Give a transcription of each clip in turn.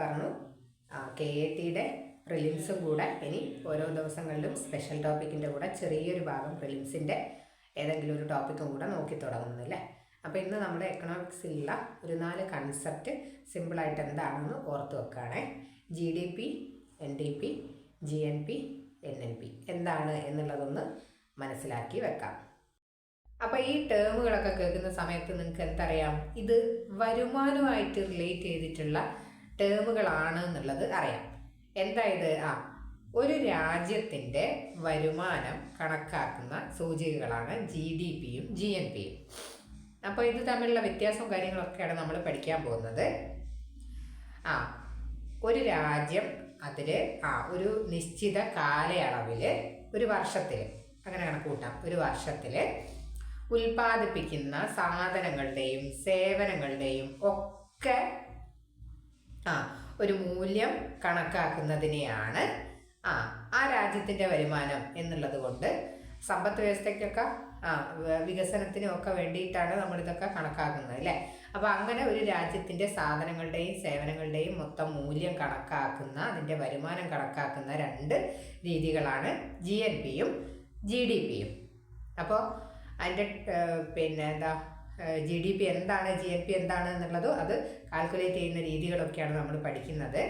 പറഞ്ഞു KATയുടെ പ്രിലിംസും കൂടെ ഇനി ഓരോ ദിവസങ്ങളിലും സ്പെഷ്യൽ ടോപ്പിക്കിൻ്റെ കൂടെ ചെറിയൊരു ഭാഗം പ്രിലിംസിൻ്റെ ഏതെങ്കിലും ഒരു ടോപ്പിക്കും കൂടെ നോക്കി തുടങ്ങുന്നില്ലേ. അപ്പോൾ ഇന്ന് നമ്മുടെ എക്കണോമിക്സിലുള്ള ഒരു 4 കൺസെപ്റ്റ് സിമ്പിളായിട്ട് എന്താണെന്ന് ഓർത്ത് വെക്കുകയാണേ. GDP, NDP, GNP, NNP എന്താണ് എന്നുള്ളതൊന്ന് മനസ്സിലാക്കി വെക്കാം. അപ്പോൾ ഈ ടേമുകളൊക്കെ കേൾക്കുന്ന സമയത്ത് നിങ്ങൾക്ക് എന്തറിയാം, ഇത് വരുമാനമായിട്ട് റിലേറ്റ് ചെയ്തിട്ടുള്ള ടേമുകളാണ് എന്നുള്ളത് അറിയാം. എന്തായത്, ഒരു രാജ്യത്തിൻ്റെ വരുമാനം കണക്കാക്കുന്ന സൂചികകളാണ് GDPയും GNPയും. അപ്പോൾ ഇത് തമ്മിലുള്ള വ്യത്യാസവും കാര്യങ്ങളൊക്കെയാണ് നമ്മൾ പഠിക്കാൻ പോകുന്നത്. ഒരു രാജ്യം അതിൽ ഒരു നിശ്ചിത കാലയളവിൽ, ഒരു വർഷത്തിൽ അങ്ങനെ കണക്ക് കൂട്ടാം, ഒരു വർഷത്തിൽ ഉൽപ്പാദിപ്പിക്കുന്ന സാധനങ്ങളുടെയും സേവനങ്ങളുടെയും ഒക്കെ ഒരു മൂല്യം കണക്കാക്കുന്നതിനെയാണ് ആ രാജ്യത്തിൻ്റെ വരുമാനം എന്നുള്ളത് കൊണ്ട് സമ്പദ് വ്യവസ്ഥയ്ക്കൊക്കെ വികസനത്തിനും ഒക്കെ വേണ്ടിയിട്ടാണ് നമ്മളിതൊക്കെ കണക്കാക്കുന്നത് അല്ലേ. അപ്പോൾ അങ്ങനെ ഒരു രാജ്യത്തിൻ്റെ സാധനങ്ങളുടെയും സേവനങ്ങളുടെയും മൊത്തം മൂല്യം കണക്കാക്കുന്ന, അതിൻ്റെ വരുമാനം കണക്കാക്കുന്ന 2 രീതികളാണ് GNPയും GDPയും. അപ്പോൾ അതിൻ്റെ GDP എന്താണ്, GNP എന്താണ് എന്നുള്ളതും അത് കാൽക്കുലേറ്റ് ചെയ്യുന്ന രീതികളൊക്കെയാണ് നമ്മൾ പഠിക്കുന്നത്.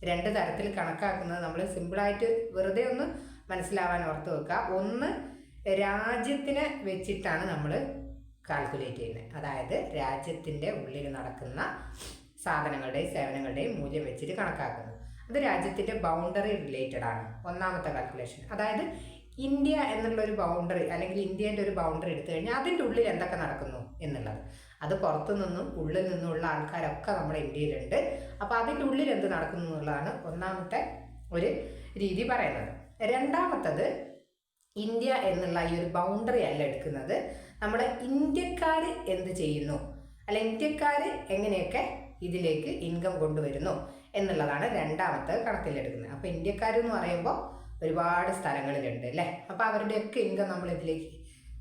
2 തരത്തിൽ കണക്കാക്കുന്നത് നമ്മൾ സിമ്പിളായിട്ട് വെറുതെ ഒന്ന് മനസ്സിലാവാൻ ഓർത്ത് വെക്കുക. ഒന്ന്, രാജ്യത്തിനെ വെച്ചിട്ടാണ് നമ്മൾ കാൽക്കുലേറ്റ് ചെയ്യുന്നത്. അതായത് രാജ്യത്തിൻ്റെ ഉള്ളിൽ നടക്കുന്ന സാധനങ്ങളുടെയും സേവനങ്ങളുടെയും മൂല്യം വെച്ചിട്ട് കണക്കാക്കുന്നത്. അത് രാജ്യത്തിൻ്റെ ബൗണ്ടറി റിലേറ്റഡ് ആണ് ഒന്നാമത്തെ കാൽക്കുലേഷൻ. അതായത് ഇന്ത്യ എന്നുള്ളൊരു ബൗണ്ടറി അല്ലെങ്കിൽ ഇന്ത്യേൻ്റെ ഒരു ബൗണ്ടറി എടുത്തു കഴിഞ്ഞാൽ അതിൻ്റെ ഉള്ളിൽ എന്തൊക്കെ നടക്കുന്നു എന്നുള്ളത്. അത് പുറത്തു നിന്നും ഉള്ളിൽ നിന്നുമുള്ള ആൾക്കാരൊക്കെ നമ്മുടെ ഇന്ത്യയിലുണ്ട്. അപ്പോൾ അതിൻ്റെ ഉള്ളിൽ എന്ത് നടക്കുന്നു എന്നുള്ളതാണ് ഒന്നാമത്തെ ഒരു രീതി പറയുന്നത്. രണ്ടാമത്തത്, ഇന്ത്യ എന്നുള്ള ഈ ഒരു ബൗണ്ടറി അല്ല എടുക്കുന്നത്, നമ്മുടെ ഇന്ത്യക്കാർ എന്ത് ചെയ്യുന്നു, അല്ല ഇന്ത്യക്കാർ എങ്ങനെയൊക്കെ ഇതിലേക്ക് ഇൻകം കൊണ്ടുവരുന്നു എന്നുള്ളതാണ് രണ്ടാമത്തെ കണക്കിലെടുക്കുന്നത്. അപ്പോൾ ഇന്ത്യക്കാരെന്ന് പറയുമ്പോൾ ഒരുപാട് സ്ഥലങ്ങളിലുണ്ട് അല്ലേ. അപ്പോൾ അവരുടെയൊക്കെ ഇൻകം നമ്മൾ ഇതിലേക്ക്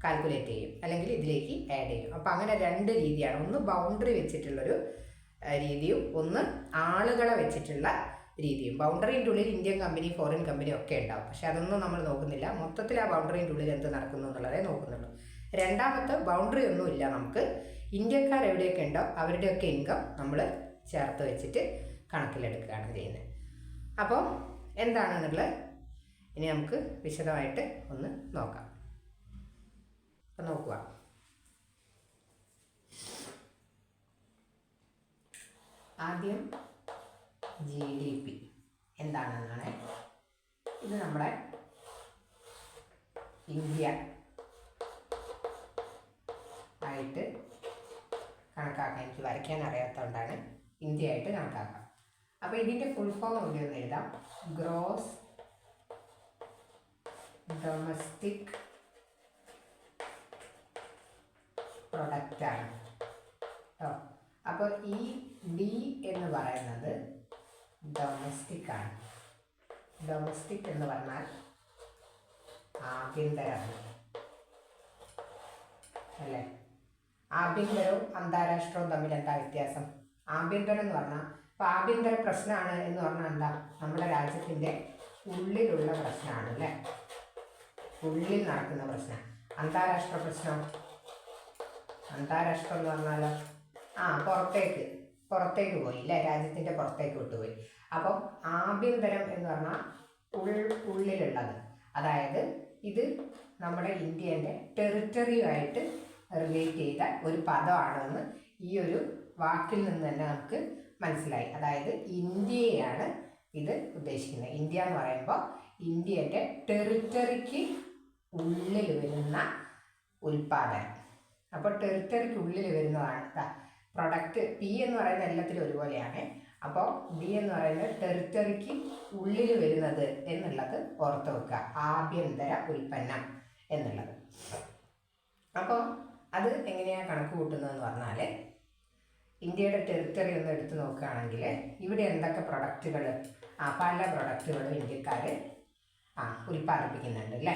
കാൽക്കുലേറ്റ് ചെയ്യും അല്ലെങ്കിൽ ഇതിലേക്ക് ആഡ് ചെയ്യും. അപ്പോൾ അങ്ങനെ 2 രീതിയാണ്. ഒന്ന് ബൗണ്ടറി വെച്ചിട്ടുള്ളൊരു രീതിയും ഒന്ന് ആളുകളെ വെച്ചിട്ടുള്ള രീതിയും. ബൗണ്ടറിൻ്റെ ഉള്ളിൽ ഇന്ത്യൻ കമ്പനി, ഫോറിൻ കമ്പനി ഒക്കെ ഉണ്ടാവും. പക്ഷെ അതൊന്നും നമ്മൾ നോക്കുന്നില്ല. മൊത്തത്തിൽ ആ ബൗണ്ടറിൻ്റെ ഉള്ളിൽ എന്ത് നടക്കുന്നു എന്നുള്ളതേ നോക്കുന്നുള്ളൂ. രണ്ടാമത്തെ, ബൗണ്ടറി ഒന്നുമില്ല, നമുക്ക് ഇന്ത്യക്കാർ എവിടെയൊക്കെ ഉണ്ടോ അവരുടെയൊക്കെ ഇൻകം നമ്മൾ ചേർത്ത് വെച്ചിട്ട് കണക്കിലെടുക്കുകയാണ് ചെയ്യുന്നത്. അപ്പോൾ എന്താണെന്നുള്ളത് ഇനി നമുക്ക് വിശദമായിട്ട് ഒന്ന് നോക്കാം. അപ്പം നോക്കുക, ആദ്യം GDP എന്താണെന്നാണ്. ഇത് നമ്മുടെ ഇന്ത്യ ആയിട്ട് കണക്കാക്കാം. എനിക്ക് വരയ്ക്കാൻ അറിയാത്തതുകൊണ്ടാണ് ഇന്ത്യ ആയിട്ട് കണക്കാക്കാം. അപ്പോൾ ഇതിൻ്റെ ഫുൾ ഫോം ഇവിടെ ഒന്ന് എഴുതാം. ഗ്രോസ് ഡൊമസ്റ്റിക് പ്രൊഡക്റ്റാണ് കേട്ടോ. അപ്പോൾ ഈ D എന്ന് പറയുന്നത് ഡൊമസ്റ്റിക് ആണ്. ഡൊമസ്റ്റിക് എന്ന് പറഞ്ഞാൽ ആഭ്യന്തരമാണ് അല്ലേ. ആഭ്യന്തരവും അന്താരാഷ്ട്രവും തമ്മിൽ എന്താ വ്യത്യാസം? ആഭ്യന്തരം എന്ന് പറഞ്ഞാൽ, ഇപ്പോൾ ആഭ്യന്തര പ്രശ്നമാണ് എന്ന് പറഞ്ഞാൽ എന്താ, നമ്മുടെ രാജ്യത്തിൻ്റെ ഉള്ളിലുള്ള പ്രശ്നമാണ് അല്ലേ, ഉള്ളിൽ നടക്കുന്ന പ്രശ്നം. അന്താരാഷ്ട്ര പ്രശ്നം, അന്താരാഷ്ട്രം എന്ന് പറഞ്ഞാലോ പുറത്തേക്ക് പോയി അല്ലേ, രാജ്യത്തിൻ്റെ പുറത്തേക്ക് വിട്ടുപോയി. അപ്പം ആഭ്യന്തരം എന്ന് പറഞ്ഞാൽ ഉള്ളിലുള്ളത്. അതായത് ഇത് നമ്മുടെ ഇന്ത്യൻ്റെ ടെറിറ്ററിയുമായിട്ട് റിലേറ്റ് ചെയ്ത ഒരു പദമാണെന്ന് ഈ ഒരു വാക്കിൽ നിന്ന് തന്നെ നമുക്ക് മനസ്സിലായി. അതായത് ഇന്ത്യയാണ് ഇത് ഉദ്ദേശിക്കുന്നത്. ഇന്ത്യ എന്ന് പറയുമ്പോൾ ഇന്ത്യൻ്റെ ടെറിറ്ററിക്ക് ഉള്ളിൽ വരുന്ന ഉൽപ്പാദനം. അപ്പോൾ ടെറിറ്ററിക്ക് ഉള്ളിൽ വരുന്നതാണ് പ്രൊഡക്റ്റ്. P എന്ന് പറയുന്നത് എല്ലാത്തിലും ഒരുപോലെയാണ്. അപ്പോൾ D എന്ന് പറയുന്നത് ടെറിറ്ററിക്ക് ഉള്ളിൽ വരുന്നത് എന്നുള്ളത് ഓർത്ത് വെക്കുക, ആഭ്യന്തര ഉൽപ്പന്നം എന്നുള്ളത്. അപ്പോൾ അത് എങ്ങനെയാണ് കണക്ക് കൂട്ടുന്നതെന്ന് പറഞ്ഞാൽ, ഇന്ത്യയുടെ ടെറിറ്ററി ഒന്ന് എടുത്ത് നോക്കുകയാണെങ്കിൽ ഇവിടെ എന്തൊക്കെ പ്രൊഡക്റ്റുകൾ, പല പ്രൊഡക്റ്റുകളും ഇന്ത്യക്കാർ ഉൽപ്പാദിപ്പിക്കുന്നുണ്ട് അല്ലേ.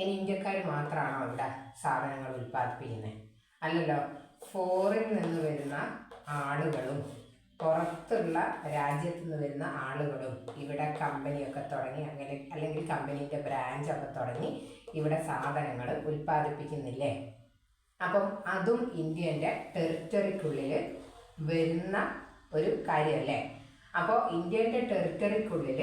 ഇനി ഇന്ത്യക്കാർ മാത്രമാണോ ഇവിടെ സാധനങ്ങൾ ഉൽപ്പാദിപ്പിക്കുന്നത്? അല്ലല്ലോ. ഫോറിൻ നിന്ന് വരുന്ന ആളുകളും പുറത്തുള്ള രാജ്യത്തു നിന്ന് വരുന്ന ആളുകളും ഇവിടെ കമ്പനിയൊക്കെ തുടങ്ങി അങ്ങനെ അല്ലെങ്കിൽ കമ്പനീൻ്റെ ബ്രാഞ്ചൊക്കെ തുടങ്ങി ഇവിടെ സാധനങ്ങൾ ഉൽപ്പാദിപ്പിക്കുന്നില്ലേ? അപ്പം അതും ഇന്ത്യൻ്റെ ടെറിറ്ററിക്കുള്ളിൽ വരുന്ന ഒരു കാര്യമല്ലേ? അപ്പോൾ ഇന്ത്യൻ്റെ ടെറിറ്ററിക്കുള്ളിൽ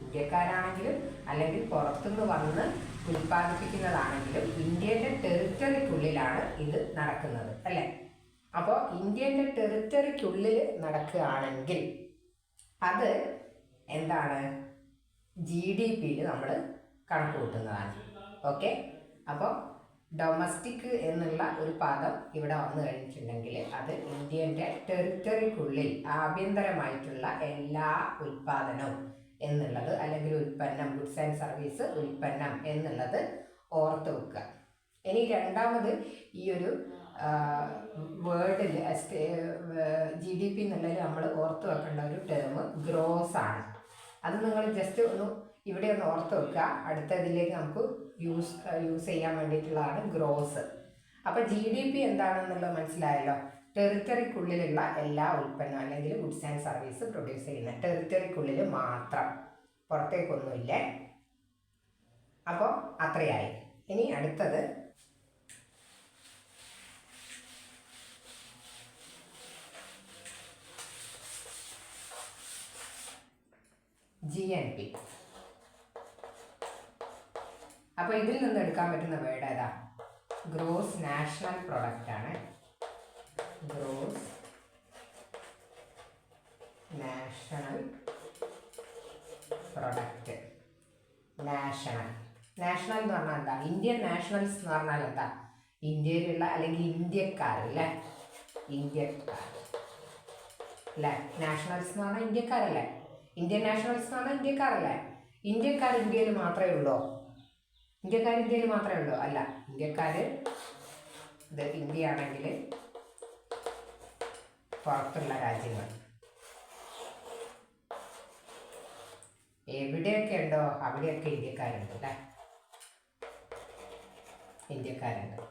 ഇന്ത്യക്കാരാണെങ്കിലും അല്ലെങ്കിൽ പുറത്തുനിന്ന് വന്ന് ഉൽപ്പാദിപ്പിക്കുന്നതാണെങ്കിലും ഇന്ത്യൻ്റെ ടെറിറ്ററിക്കുള്ളിലാണ് ഇത് നടക്കുന്നത് അല്ലേ? അപ്പോൾ ഇന്ത്യൻ്റെ ടെറിറ്ററിക്കുള്ളിൽ നടക്കുകയാണെങ്കിൽ അത് എന്താണ്? GDP നമ്മൾ കണക്ക് കൂട്ടുന്നതാണ്. ഓക്കെ, അപ്പോൾ ഡൊമസ്റ്റിക് എന്നുള്ള ഒരു പദം ഇവിടെ വന്നു കഴിഞ്ഞിട്ടുണ്ടെങ്കിൽ അത് ഇന്ത്യൻ്റെ ടെറിറ്ററിക്കുള്ളിൽ ആഭ്യന്തരമായിട്ടുള്ള എല്ലാ ഉൽപ്പാദനവും എന്നുള്ളത് അല്ലെങ്കിൽ ഉൽപ്പന്നം, ഗുഡ്സ് ആൻഡ് സർവീസ് ഉൽപ്പന്നം എന്നുള്ളത് ഓർത്ത് വെക്കുക. ഇനി രണ്ടാമത് ഈ ഒരു വേർഡിൽ GDP എന്നുള്ളതിൽ നമ്മൾ ഓർത്ത് വെക്കേണ്ട ഒരു ടേം ഗ്രോസ് ആണ്. അത് നിങ്ങൾ ജസ്റ്റ് ഇവിടെ ഒന്ന് ഓർത്ത് വെക്കുക. അടുത്തതിലേക്ക് നമുക്ക് യൂസ് ചെയ്യാൻ വേണ്ടിയിട്ടുള്ളതാണ് ഗ്രോസ്. അപ്പോൾ GDP എന്താണെന്നുള്ളത് മനസ്സിലായല്ലോ. ടെറിറ്ററിക്കുള്ളിലുള്ള എല്ലാ ഉൽപ്പന്നം അല്ലെങ്കിൽ ഗുഡ്സ് ആൻഡ് സർവീസ് പ്രൊഡ്യൂസ് ചെയ്യുന്ന ടെറിറ്ററിക്കുള്ളിൽ മാത്രം, പുറത്തേക്കൊന്നുമില്ലേ. അപ്പോൾ അത്രയായി. ഇനി അടുത്തത് GNP. അപ്പോൾ ഇതിൽ നിന്ന് എടുക്കാൻ പറ്റുന്ന വേർഡ് ഏതാ? ഗ്രോസ് നാഷണൽ പ്രൊഡക്റ്റ് ആണ്. Gross national product. നാഷണൽ എന്ന് പറഞ്ഞാൽ എന്താ? ഇന്ത്യൻ നാഷണൽസ് എന്ന് പറഞ്ഞാൽ എന്താ? ഇന്ത്യയിലുള്ള അല്ലെങ്കിൽ ഇന്ത്യക്കാരല്ലേ? ഇന്ത്യക്കാർ അല്ലേ? നാഷണൽസ് എന്ന് പറഞ്ഞാൽ ഇന്ത്യക്കാരല്ലേ? ഇന്ത്യൻ നാഷണൽസ് എന്ന് പറഞ്ഞാൽ ഇന്ത്യക്കാരല്ലേ? ഇന്ത്യക്കാർ ഇന്ത്യയിൽ മാത്രമേ ഉള്ളൂ? ഇന്ത്യക്കാർ ഇന്ത്യയിൽ മാത്രമേ ഉള്ളൂ? അല്ല, ഇന്ത്യക്കാർ ഇത് ഇന്ത്യ ആണെങ്കിൽ പുറത്തുള്ള രാജ്യങ്ങൾ എവിടെയൊക്കെ ഉണ്ടോ അവിടെയൊക്കെ ഇന്ത്യക്കാരുണ്ട് അല്ലേ? ഇന്ത്യക്കാരുണ്ട്.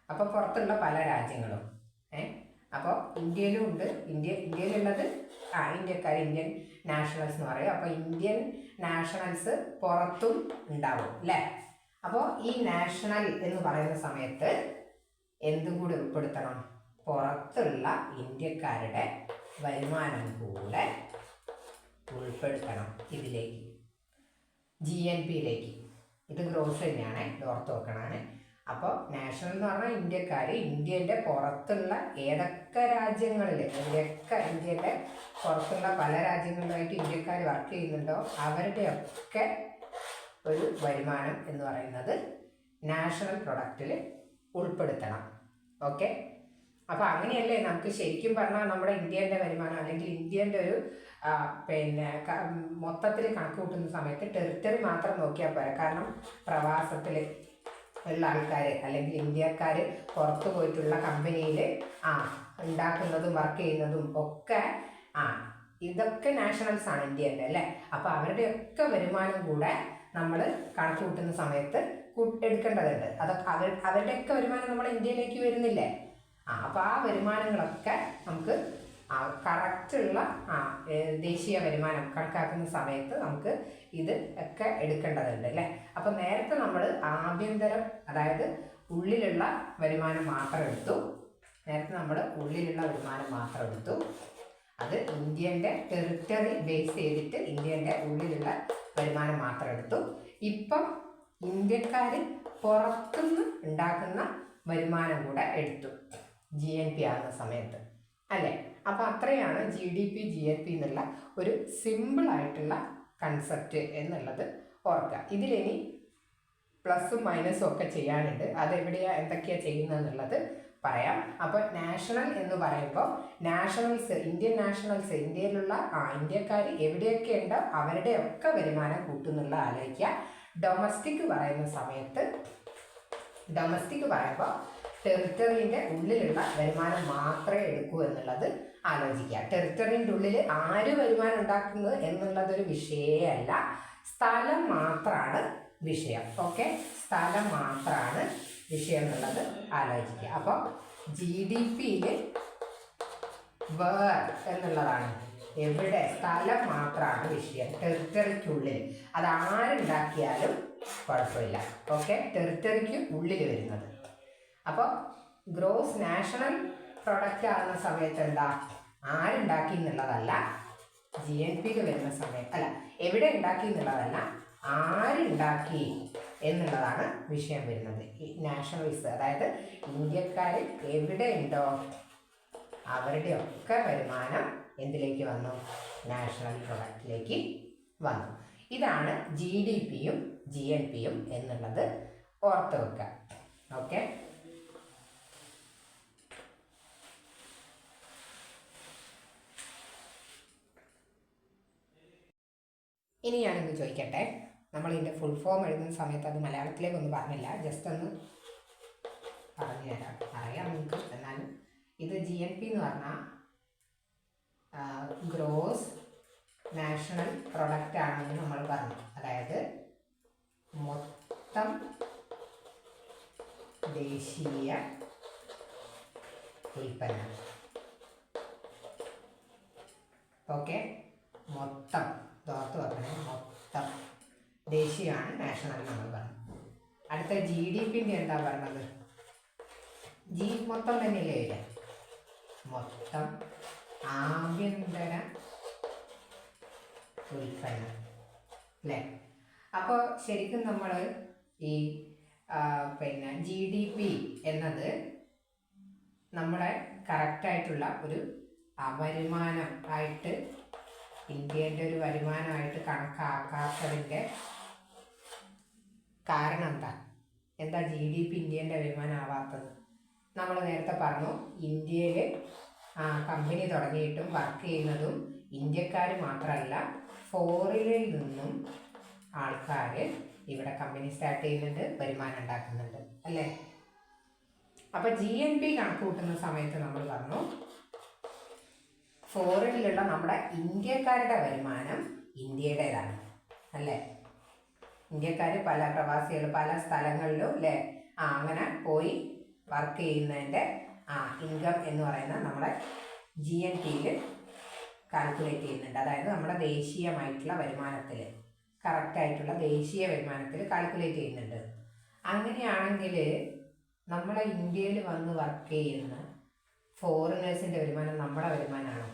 അപ്പോൾ പുറത്തുള്ള പല രാജ്യങ്ങളും അപ്പോൾ ഇന്ത്യയിലും ഉണ്ട്. ഇന്ത്യയിലുള്ളത് ഇന്ത്യക്കാർ, ഇന്ത്യൻ നാഷണൽസ് എന്ന് പറയും. അപ്പോൾ ഇന്ത്യൻ നാഷണൽസ് പുറത്തും ഉണ്ടാവും അല്ലേ? അപ്പോൾ ഈ നാഷണൽ എന്ന് പറയുന്ന സമയത്ത് എന്തും കൂടി ഉൾപ്പെടുത്തണം? പുറത്തുള്ള ഇന്ത്യക്കാരുടെ വരുമാനം കൂടെ ഉൾപ്പെടുത്തണം ഇതിലേക്ക്, GNPയിലേക്ക്. ഇത് ഗ്രോസ് തന്നെയാണ്, ഓർത്ത് വെക്കണമാണ്. അപ്പോൾ നാഷണൽ എന്ന് പറഞ്ഞാൽ ഇന്ത്യക്കാർ ഇന്ത്യൻ്റെ പുറത്തുള്ള ഏതൊക്കെ രാജ്യങ്ങളിൽ, എവിടെയൊക്കെ ഇന്ത്യൻ്റെ പുറത്തുള്ള പല രാജ്യങ്ങളിലായിട്ട് ഇന്ത്യക്കാർ വർക്ക് ചെയ്യുന്നുണ്ടോ അവരുടെയൊക്കെ ഒരു വരുമാനം എന്ന് പറയുന്നത് നാഷണൽ പ്രൊഡക്റ്റിൽ ഉൾപ്പെടുത്തണം. ഓക്കെ, അപ്പോൾ അങ്ങനെയല്ലേ നമുക്ക് ശരിക്കും പറഞ്ഞാൽ നമ്മുടെ ഇന്ത്യൻ്റെ വരുമാനം അല്ലെങ്കിൽ ഇന്ത്യൻ്റെ ഒരു മൊത്തത്തിൽ കണക്ക് കൂട്ടുന്ന സമയത്ത് ടെറിറ്ററി മാത്രം നോക്കിയാൽ പോരാ. കാരണം പ്രവാസത്തിൽ ഉള്ള ആൾക്കാർ അല്ലെങ്കിൽ ഇന്ത്യക്കാർ പുറത്തു പോയിട്ടുള്ള കമ്പനിയിൽ ഉണ്ടാക്കുന്നതും വർക്ക് ചെയ്യുന്നതും ഒക്കെ ഇതൊക്കെ നാഷണൽസ് ആണ് ഇന്ത്യൻ്റെ അല്ലേ? അപ്പോൾ അവരുടെയൊക്കെ വരുമാനം കൂടെ നമ്മൾ കണക്ക് കൂട്ടുന്ന സമയത്ത് എടുക്കേണ്ടതുണ്ട്. അതൊക്കെ അവരുടെയൊക്കെ വരുമാനം നമ്മുടെ ഇന്ത്യയിലേക്ക് വരുന്നില്ലേ? അപ്പോൾ ആ വരുമാനങ്ങളൊക്കെ നമുക്ക് കറക്റ്റുള്ള ദേശീയ വരുമാനം കണക്കാക്കുന്ന സമയത്ത് നമുക്ക് ഇത് ഒക്കെ എടുക്കേണ്ടതുണ്ട് അല്ലേ? അപ്പോൾ നേരത്തെ നമ്മൾ ആഭ്യന്തരം, അതായത് ഉള്ളിലുള്ള വരുമാനം മാത്രം എടുത്തു. അത് ഇന്ത്യൻ്റെ ടെറിറ്ററി ബേസ് ചെയ്തിട്ട് ഇന്ത്യൻ്റെ ഉള്ളിലുള്ള വരുമാനം മാത്രം എടുത്തു. ഇപ്പം ഇന്ത്യക്കാർ പുറത്തുനിന്ന് ഉണ്ടാക്കുന്ന വരുമാനം കൂടെ എടുത്തു GNP ആകുന്ന സമയത്ത് അല്ലേ? അപ്പോൾ അത്രയാണ് GDP GNP എന്നുള്ള ഒരു സിമ്പിളായിട്ടുള്ള കൺസെപ്റ്റ് എന്നുള്ളത് ഓർക്കുക. ഇതിലിനി പ്ലസും മൈനസും ഒക്കെ ചെയ്യാനുണ്ട്. അതെവിടെയാണ് എന്തൊക്കെയാണ് ചെയ്യുന്നതെന്നുള്ളത് പറയാം. അപ്പോൾ നാഷണൽ എന്ന് പറയുമ്പോൾ ഇന്ത്യൻ നാഷണൽസ്, ഇന്ത്യയിലുള്ള ഇന്ത്യക്കാർ എവിടെയൊക്കെ ഉണ്ടോ അവരുടെയൊക്കെ വരുമാനം കൂട്ടുന്നുള്ള ആലോചിക്കുക. ഡൊമസ്റ്റിക് പറയുമ്പോൾ ടെറിറ്ററിൻ്റെ ഉള്ളിലുള്ള വരുമാനം മാത്രമേ എടുക്കൂ എന്നുള്ളത് ആലോചിക്കുക. ടെറിറ്ററിൻ്റെ ഉള്ളിൽ ആര് വരുമാനം ഉണ്ടാക്കുന്നത് എന്നുള്ളതൊരു വിഷയമല്ല, സ്ഥലം മാത്രമാണ് വിഷയം. ഓക്കെ, സ്ഥലം മാത്രമാണ് വിഷയം എന്നുള്ളത് ആലോചിക്കുക. അപ്പോൾ വേർ എന്നുള്ളതാണ്. എവിടെ, സ്ഥലം മാത്രമാണ് വിഷയം. ടെറിട്ടറിക്കുള്ളിൽ, അത് ആരുണ്ടാക്കിയാലും കുഴപ്പമില്ല. ഓക്കെ, ടെറിട്ടറിക്ക് ഉള്ളിൽ വരുന്നത്. അപ്പോൾ ഗ്രോസ് നാഷണൽ പ്രൊഡക്റ്റ് ആകുന്ന സമയത്ത് എന്താ, ആരുണ്ടാക്കി എന്നുള്ളതല്ല, GNPയിൽ വരുന്ന സമയത്ത് അല്ല, എവിടെ ഉണ്ടാക്കി എന്നുള്ളതല്ല, ആരുണ്ടാക്കി എന്നുള്ളതാണ് വിഷയം വരുന്നത്. ഈ നാഷണലിസ്റ്റ്, അതായത് ഇന്ത്യക്കാർ എവിടെ ഉണ്ടോ അവരുടെയൊക്കെ വരുമാനം എന്തിലേക്ക് വന്നു, നാഷണൽ പ്രൊഡക്റ്റിലേക്ക് വന്നു. ഇതാണ് GDPയും GNPയും എന്നുള്ളത് ഓർത്ത് വെക്കുക. ഓക്കെ, ഇനി ഞാനൊന്ന് ചോദിക്കട്ടെ, നമ്മൾ ഇതിൻ്റെ ഫുൾ ഫോം എഴുതുന്ന സമയത്ത് അത് മലയാളത്തിലേക്കൊന്നും പറഞ്ഞില്ല, ജസ്റ്റ് ഒന്ന് പറഞ്ഞു തരാം. അറിയാം നിങ്ങൾക്ക്, എന്നാലും ഇത് GNP എന്ന് പറഞ്ഞാൽ ഗ്രോസ് നാഷണൽ പ്രൊഡക്റ്റ് ആണെന്ന് നമ്മൾ പറഞ്ഞു. അതായത് മൊത്തം ദേശീയ ഉൽപ്പന്നം. ഓക്കെ, മൊത്തം തോർത്ത് വെക്കണേ, മൊത്തം ദേശീയമാണ്, നാഷണൽ നമ്മൾ പറഞ്ഞു. അടുത്ത GDPൻ്റെ എന്താ പറഞ്ഞത്, മൊത്തം തന്നെയല്ലേ വരിക, മൊത്തം ആഭ്യന്തര ഉൽപ്പന്നം അല്ലേ. അപ്പോൾ ശരിക്കും നമ്മൾ ഈ GDP എന്നത് നമ്മുടെ കറക്റ്റായിട്ടുള്ള ഒരു വരുമാനം ആയിട്ട്, ഇന്ത്യൻ്റെ ഒരു വരുമാനമായിട്ട് കണക്കാക്കാത്തതിൻ്റെ കാരണം എന്താ GDP ഇന്ത്യൻ്റെ വരുമാനം ആവാത്തത്? നമ്മൾ നേരത്തെ പറഞ്ഞു, ഇന്ത്യയിൽ കമ്പനി തുടങ്ങിയിട്ടും വർക്ക് ചെയ്യുന്നതും ഇന്ത്യക്കാർ മാത്രമല്ല, ഫോറിനിൽ നിന്നും ആൾക്കാർ ഇവിടെ കമ്പനി സ്റ്റാർട്ട് ചെയ്യുന്നുണ്ട്, വരുമാനം ഉണ്ടാക്കുന്നുണ്ട് അല്ലേ. അപ്പോൾ GNP കണക്ക് കൂട്ടുന്ന സമയത്ത് നമ്മൾ പറഞ്ഞു, ഫോറിനിലുള്ള നമ്മുടെ ഇന്ത്യക്കാരുടെ വരുമാനം ഇന്ത്യയുടേതാണ് അല്ലേ. ഇന്ത്യക്കാർ പല പ്രവാസികൾ പല സ്ഥലങ്ങളിലും അല്ലേ അങ്ങനെ പോയി വർക്ക് ചെയ്യുന്നതിൻ്റെ ഇൻകം എന്ന് പറയുന്നത് നമ്മുടെ GNPയിൽ കാൽക്കുലേറ്റ് ചെയ്യുന്നുണ്ട്. അതായത് നമ്മുടെ ദേശീയമായിട്ടുള്ള വരുമാനത്തിൽ, കറക്റ്റായിട്ടുള്ള ദേശീയ വരുമാനത്തിൽ കാൽക്കുലേറ്റ് ചെയ്യുന്നുണ്ട്. അങ്ങനെയാണെങ്കിൽ നമ്മളെ ഇന്ത്യയിൽ വന്ന് വർക്ക് ചെയ്യുന്ന ഫോറിനേഴ്സിൻ്റെ വരുമാനം നമ്മുടെ വരുമാനമാണോ?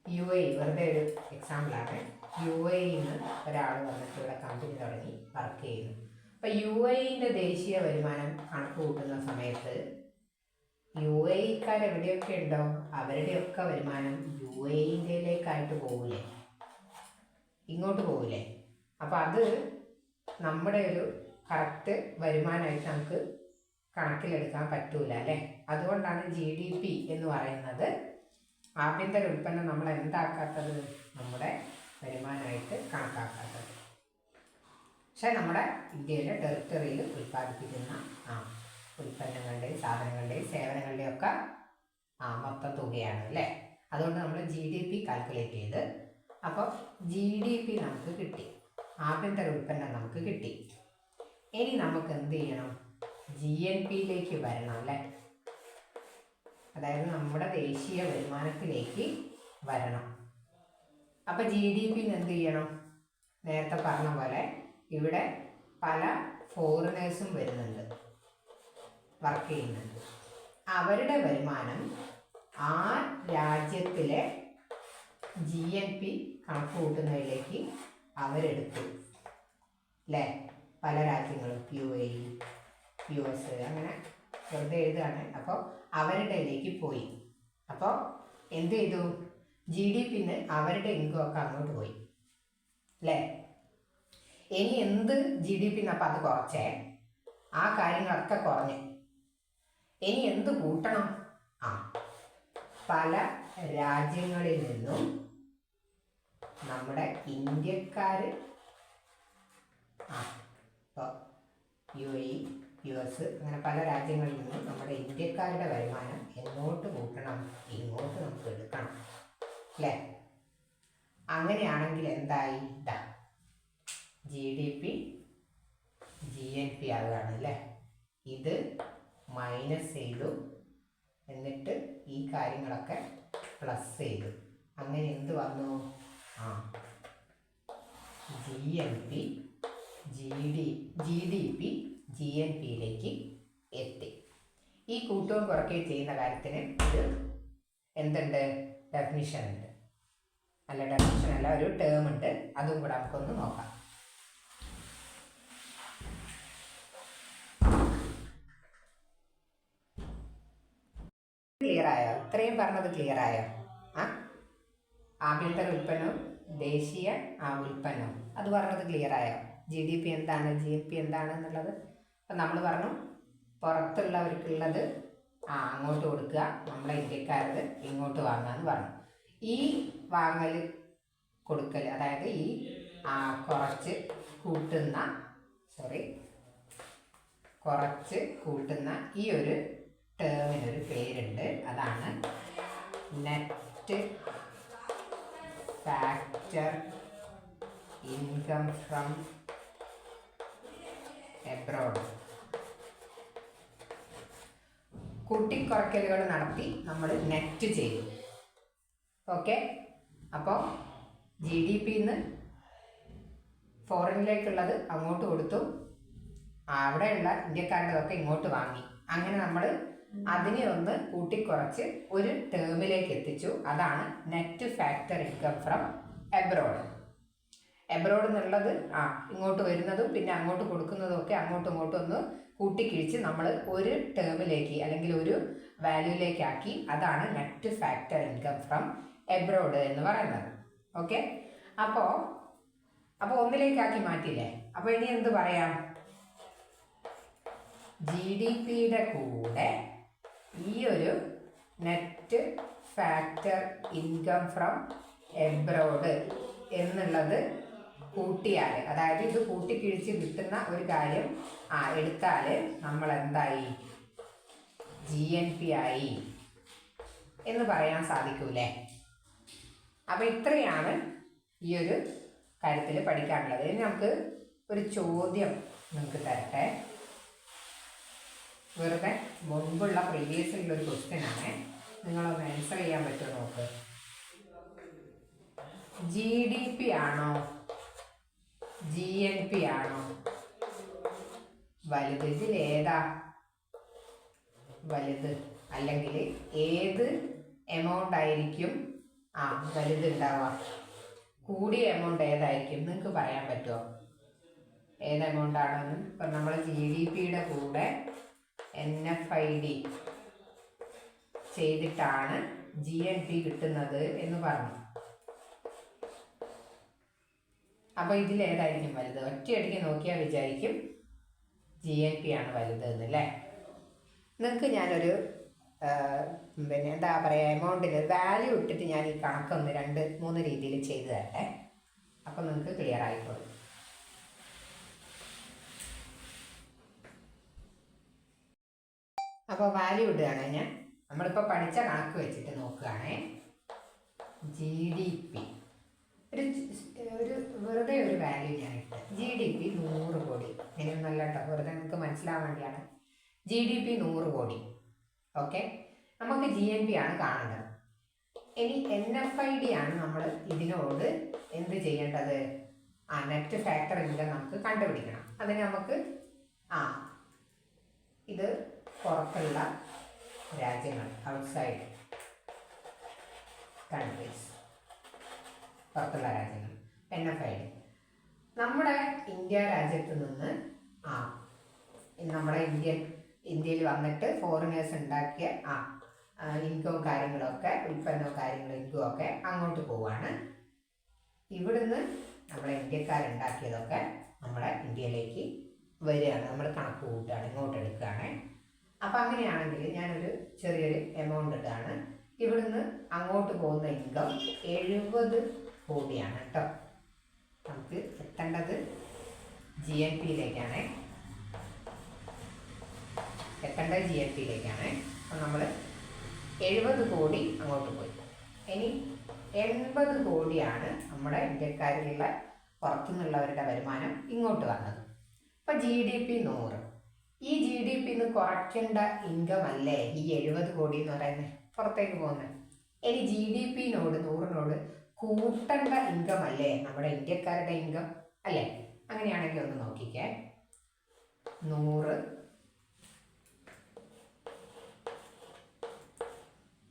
UAE, വെറുതെ ഒരു എക്സാമ്പിളാണ്, UAEയിൽ നിന്ന് ഒരാൾ വന്നിട്ട് ഇവിടെ കമ്പനി തുടങ്ങി വർക്ക് ചെയ്യുന്നു. അപ്പോൾ UAEൻ്റെ ദേശീയ വരുമാനം കണക്ക് കൂട്ടുന്ന സമയത്ത് UAEക്കാർ എവിടെയൊക്കെ ഉണ്ടോ അവരുടെയൊക്കെ വരുമാനം UAEൻ്റെയിലേക്കായിട്ട് പോകില്ലേ, ഇങ്ങോട്ട് പോകില്ലേ. അപ്പോൾ അത് നമ്മുടെ ഒരു കറക്റ്റ് വരുമാനമായിട്ട് നമുക്ക് കണക്കിലെടുക്കാൻ പറ്റൂല അല്ലേ. അതുകൊണ്ടാണ് GDP എന്ന് പറയുന്നത് ആഭ്യന്തര ഉൽപ്പന്നം നമ്മൾ എന്താക്കാത്തത്, നമ്മുടെ വരുമാനമായിട്ട് കണക്കാക്കാത്തത്. പക്ഷേ നമ്മുടെ ഇന്ത്യയിലെ ടെറിട്ടറിയിൽ ഉൽപ്പാദിപ്പിക്കുന്ന ഉൽപ്പന്നങ്ങളുടെയും സാധനങ്ങളുടെയും സേവനങ്ങളുടെയും ഒക്കെ മൊത്തം തുകയാണ് അല്ലേ. അതുകൊണ്ട് നമ്മൾ GDP കാൽക്കുലേറ്റ് ചെയ്ത്, അപ്പോൾ GDP നമുക്ക് കിട്ടി, ആഭ്യന്തര ഉൽപ്പന്നം നമുക്ക് കിട്ടി. ഇനി നമുക്ക് എന്ത് ചെയ്യണം, GNPയിലേക്ക് വരണം അല്ലേ. അതായത് നമ്മുടെ ദേശീയ വരുമാനത്തിലേക്ക് വരണം. അപ്പോൾ GDPയിൽ എന്ത് ചെയ്യണം, നേരത്തെ പറഞ്ഞ പോലെ ഇവിടെ പല ഫോറിനേഴ്സും വരുന്നുണ്ട്, വർക്ക് ചെയ്യുന്നുണ്ട്. അവരുടെ വരുമാനം ആ രാജ്യത്തിലെ GNP കണക്ക് കൂട്ടുന്നതിലേക്ക് അവരെടുത്തു അല്ലേ. പല രാജ്യങ്ങളും UAE, US അങ്ങനെ വെറുതെ എഴുതുകയാണ്. അപ്പോൾ അവരുടെയിലേക്ക് പോയി. അപ്പോൾ എന്ത് ചെയ്തു, GDPന്ന് അവരുടെ ഇൻകം ഒക്കെ അങ്ങോട്ട് പോയി അല്ലേ. ഇനി എന്ത് GDPന്ന് അപ്പം അത് കുറച്ചേ, ആ കാര്യങ്ങളൊക്കെ കുറഞ്ഞ് ഇനി എന്ത് കൂട്ടണം, പല രാജ്യങ്ങളിൽ നിന്നും നമ്മുടെ ഇന്ത്യക്കാർ, ഇപ്പോൾ UAE, US അങ്ങനെ പല രാജ്യങ്ങളിൽ നിന്നും നമ്മുടെ ഇന്ത്യക്കാരുടെ വരുമാനം എങ്ങോട്ട് കൂട്ടണം, ഇങ്ങോട്ട് നമുക്ക് എടുക്കണം അല്ലേ. അങ്ങനെയാണെങ്കിൽ എന്തായി, GDP GNP ആവുകയാണ് അല്ലേ. ഇത് മൈനസ് ചെയ്തു, എന്നിട്ട് ഈ കാര്യങ്ങളൊക്കെ പ്ലസ് ചെയ്തു. അങ്ങനെ എന്ത് വന്നു? GNP, GDP, GNPയിലേക്ക് എത്തി. ഈ കൂട്ടവും കുറയ്ക്കുകയും ചെയ്യുന്ന കാര്യത്തിന് ഒരു എന്തുണ്ട്? ഡെഫിനിഷൻ ഉണ്ട്. അല്ല, ഡെഫിനിഷൻ അല്ല, ഒരു ടേം ഉണ്ട്. അതും കൂടെ നമുക്കൊന്ന് നോക്കാം. ക്ലിയർ ആയോ? ഇത്രയും പറഞ്ഞത് ക്ലിയർ ആയോ? ആഭ്യന്തര ഉൽപ്പന്നവും ദേശീയ ഉൽപ്പന്നവും അത് പറഞ്ഞത് ക്ലിയർ ആയോ? GDP എന്താണ്, GNP എന്താണ് എന്നുള്ളത്? അപ്പം നമ്മൾ പറഞ്ഞു പുറത്തുള്ളവർക്കുള്ളത് അങ്ങോട്ട് കൊടുക്കുക, നമ്മളെ ഇന്ത്യക്കാരത് ഇങ്ങോട്ട് വാങ്ങാന്ന് പറഞ്ഞു. ഈ വാങ്ങൽ കൊടുക്കൽ, അതായത് ഈ കുറച്ച് കൂട്ടുന്ന ഈ ഒരു ടേമിനൊരു പേരുണ്ട്. അതാണ് net factor income from abroad. കൂട്ടിക്കുറയ്ക്കലുകൾ നടത്തി നമ്മൾ നെറ്റ് ചെയ്തു. ഓക്കെ, അപ്പോൾ GDPന്ന് ഫോറിനിലേക്കുള്ളത് അങ്ങോട്ട് കൊടുത്തു, അവിടെയുള്ള ഇന്ത്യക്കാരുടെതൊക്കെ ഇങ്ങോട്ട് വാങ്ങി. അങ്ങനെ നമ്മൾ അതിനെ ഒന്ന് കൂട്ടിക്കുറച്ച് ഒരു ടേമിലേക്ക് എത്തിച്ചു. അതാണ് net factor income from abroad. Abroad എന്നുള്ളത് ഇങ്ങോട്ട് വരുന്നതും പിന്നെ അങ്ങോട്ട് കൊടുക്കുന്നതും ഒക്കെ അങ്ങോട്ടും ഇങ്ങോട്ടും ഒന്ന് കൂട്ടിക്കിഴിച്ച് നമ്മൾ ഒരു ടേമിലേക്ക് അല്ലെങ്കിൽ ഒരു വാല്യൂയിലേക്കാക്കി. അതാണ് net factor income from abroad എന്ന് പറയുന്നത്. ഓക്കെ, അപ്പോൾ ഒന്നിലേക്കാക്കി മാറ്റിയില്ലേ? അപ്പോൾ ഇനി എന്ത് പറയാം? GDPയുടെ കൂടെ ഈ ഒരു net factor income from abroad എന്നുള്ളത് കൂട്ടിയാൽ, അതായത് ഇത് കൂട്ടിക്കിഴിച്ച് കിട്ടുന്ന ഒരു കാര്യം എടുത്താൽ നമ്മൾ എന്തായി? GNP ആയി എന്ന് പറയാൻ സാധിക്കൂലേ? അപ്പോൾ ഇത്രയാണ് ഈ ഒരു കാര്യത്തിൽ പഠിക്കാനുള്ളത്. ഇനി നമുക്ക് ഒരു ചോദ്യം നിങ്ങൾക്ക് തരട്ടെ. വെറുതെ മുൻപുള്ള പ്രീവിയസിലുള്ളൊരു ക്വസ്റ്റ്യനാണ്, നിങ്ങളൊന്ന് ആൻസർ ചെയ്യാൻ പറ്റുമോ നോക്ക്. GDP ആണോ GNP ആണോ വലുത്? ഇതിലേതാ വലുത്? അല്ലെങ്കിൽ ഏത് എമൗണ്ട് ആയിരിക്കും വലുത് ഉണ്ടാവുക? കൂടിയ എമൗണ്ട് ഏതായിരിക്കും? നിങ്ങൾക്ക് പറയാൻ പറ്റുമോ ഏത് എമൗണ്ട് ആണെന്ന്? ഇപ്പം നമ്മൾ GDPയുടെ കൂടെ NFID ചെയ്തിട്ടാണ് GNP കിട്ടുന്നത് എന്ന് പറഞ്ഞു. അപ്പോൾ ഇതിലേതായിരിക്കും വലുത്? ഒറ്റയടിക്ക് നോക്കിയാൽ വിചാരിക്കും GNP ആണ് വലുത് എന്നല്ലേ. നിങ്ങൾക്ക് ഞാനൊരു എന്താ പറയുക, എമൗണ്ടിൽ വാല്യൂ ഇട്ടിട്ട് ഞാൻ ഈ കണക്കൊന്ന് 2-3 രീതിയിൽ ചെയ്തു തരട്ടെ. അപ്പോൾ നിങ്ങൾക്ക് ക്ലിയർ ആയിക്കോളും. അപ്പോൾ വാല്യൂ ഇടുകയാണ് ഞാൻ. നമ്മളിപ്പോൾ പഠിച്ച കണക്ക് വെച്ചിട്ട് നോക്കുകയാണേ. GDP ഒരു വെറുതെ ഒരു വാല്യൂ ഞാൻ ഇട്ട് GDP 100 കോടി. ഇങ്ങനെയൊന്നല്ല കേട്ടോ, വെറുതെ നിങ്ങൾക്ക് മനസ്സിലാവാൻ വേണ്ടിയാണ്. GDP 100 കോടി. ഓക്കെ, നമുക്ക് GNP ആണ് കാണേണ്ടത്. ഇനി NFID ആണ് നമ്മൾ ഇതിനോട് എന്ത് ചെയ്യേണ്ടത്? നെറ്റ് ഫാക്ടർ ഇൻകം നമുക്ക് കണ്ടുപിടിക്കണം. അതിന് നമുക്ക് ഇത് പുറത്തുള്ള രാജ്യങ്ങൾ, ഔട്ട്സൈഡ് കൺട്രീസ്, പുറത്തുള്ള രാജ്യങ്ങൾ NFID. നമ്മുടെ ഇന്ത്യ രാജ്യത്ത് നിന്ന് നമ്മുടെ ഇന്ത്യയിൽ വന്നിട്ട് ഫോറിനേഴ്സ് ഉണ്ടാക്കിയ ഇൻകവും കാര്യങ്ങളൊക്കെ, ഉൽപ്പന്നവും കാര്യങ്ങളും ഇൻകവും ഒക്കെ അങ്ങോട്ട് പോവാണ്. ഇവിടുന്ന് നമ്മളെ ഇന്ത്യക്കാരുണ്ടാക്കിയതൊക്കെ നമ്മളെ ഇന്ത്യയിലേക്ക് വരികയാണ്. നമ്മൾ കണക്ക് കൂട്ടുകയാണ്, ഇങ്ങോട്ട് എടുക്കുകയാണ്. അപ്പം അങ്ങനെയാണെങ്കിൽ ഞാനൊരു ചെറിയൊരു എമൗണ്ട് ഇടുകയാണ്. ഇവിടുന്ന് അങ്ങോട്ട് പോകുന്ന ഇൻകം 70 കോടിയാണ് കേട്ടോ. നമുക്ക് എത്തേണ്ടത് GNPയിലേക്കാണ്. അപ്പം നമ്മൾ 70 കോടി അങ്ങോട്ട് പോയി. ഇനി 80 കോടിയാണ് നമ്മുടെ ഇന്ത്യക്കാരിലുള്ള പുറത്തുനിന്നുള്ളവരുടെ വരുമാനം ഇങ്ങോട്ട് വന്നത്. അപ്പം GDP 100. ഈ GDPന്ന് കുറയ്ക്കേണ്ട ഇൻകം അല്ലേ ഈ 70 കോടി എന്ന് പറയുന്നത്? പുറത്തേക്ക് പോകുന്നത്. ഇനി GDP 100 കൂട്ടേണ്ട ഇൻകം അല്ലേ നമ്മുടെ ഇന്ത്യക്കാരുടെ ഇൻകം അല്ലേ? അങ്ങനെയാണെങ്കിൽ ഒന്ന് നോക്കിക്കേ. 100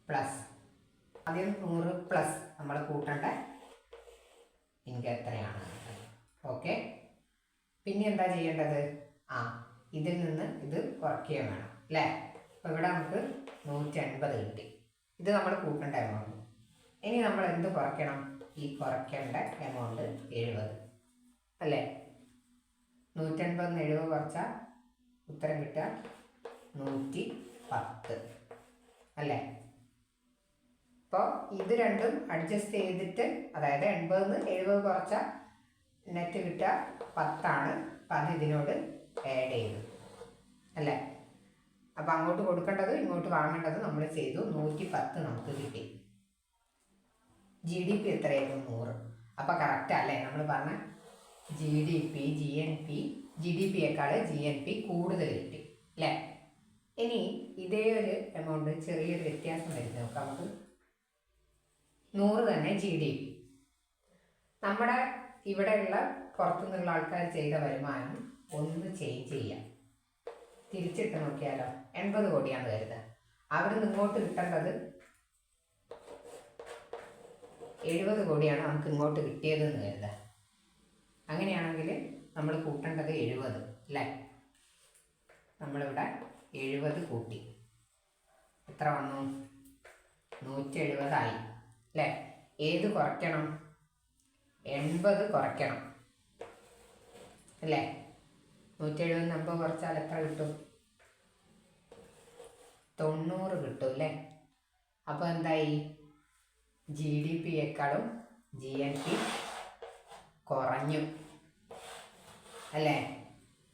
പ്ലസ്, ആദ്യം 100 പ്ലസ് നമ്മൾ കൂട്ടേണ്ട ഇൻകം എത്രയാണ്? ഓക്കെ. പിന്നെ എന്താ ചെയ്യേണ്ടത്? ഇതിൽ നിന്ന് ഇത് കുറയ്ക്കുകയും വേണം അല്ലേ? അപ്പോൾ ഇവിടെ നമുക്ക് 150 കിട്ടി. ഇത് നമ്മൾ കൂട്ടേണ്ട എമൗണ്ട്. ഇനി നമ്മൾ എന്ത് കുറയ്ക്കണം? ഈ കുറയ്ക്കേണ്ട എമൗണ്ട് 70 അല്ലേ? 150 70 കുറച്ചാൽ ഉത്തരം കിട്ടുക 110 അല്ലേ? അപ്പോൾ ഇത് രണ്ടും അഡ്ജസ്റ്റ് ചെയ്തിട്ട്, അതായത് 80 70 കുറച്ചാൽ നെറ്റ് കിട്ടുക 10 അപ്പം അത് ഇതിനോട് ആഡ് ചെയ്തു അല്ലേ? അപ്പം അങ്ങോട്ട് കൊടുക്കേണ്ടത് ഇങ്ങോട്ട് വാങ്ങേണ്ടത് നമ്മൾ ചെയ്തു. 110 നമുക്ക് കിട്ടി. GDP എത്രയായിരുന്നു? 100. അപ്പം കറക്റ്റ് അല്ലേ? നമ്മൾ പറഞ്ഞ GDPയേക്കാൾ GNP കൂടുതൽ കിട്ടി അല്ലേ? ഇനി ഇതേ ഒരു എമൗണ്ട് ചെറിയൊരു വ്യത്യാസം വരുന്നത് നോക്കാം നമുക്ക്. 100 തന്നെ GDP. നമ്മുടെ ഇവിടെയുള്ള പുറത്തുനിന്നുള്ള ആൾക്കാർ ചെയ്ത വരുമാനം ഒന്ന് ചേഞ്ച് ചെയ്യാം. തിരിച്ചിട്ട് നോക്കിയാലോ? 80 കോടിയാണ് കരുതുക. അവിടെ നിന്ന് ഇങ്ങോട്ട് കിട്ടേണ്ടത് 70 കോടിയാണ് നമുക്ക് ഇങ്ങോട്ട് കിട്ടിയതെന്ന് കരുതുക. അങ്ങനെയാണെങ്കിൽ നമ്മൾ കൂട്ടേണ്ടത് 70 അല്ലേ? നമ്മളിവിടെ 70 കൂട്ടി. എത്ര വന്നു? 170 ആയി അല്ലേ? ഏത് കുറയ്ക്കണം? 80 കുറയ്ക്കണം അല്ലേ? 170 50 കുറച്ചാൽ എത്ര കിട്ടും? 90 കിട്ടും അല്ലേ? അപ്പോൾ എന്തായി? GDPയേക്കാളും GNP കുറഞ്ഞു അല്ലേ?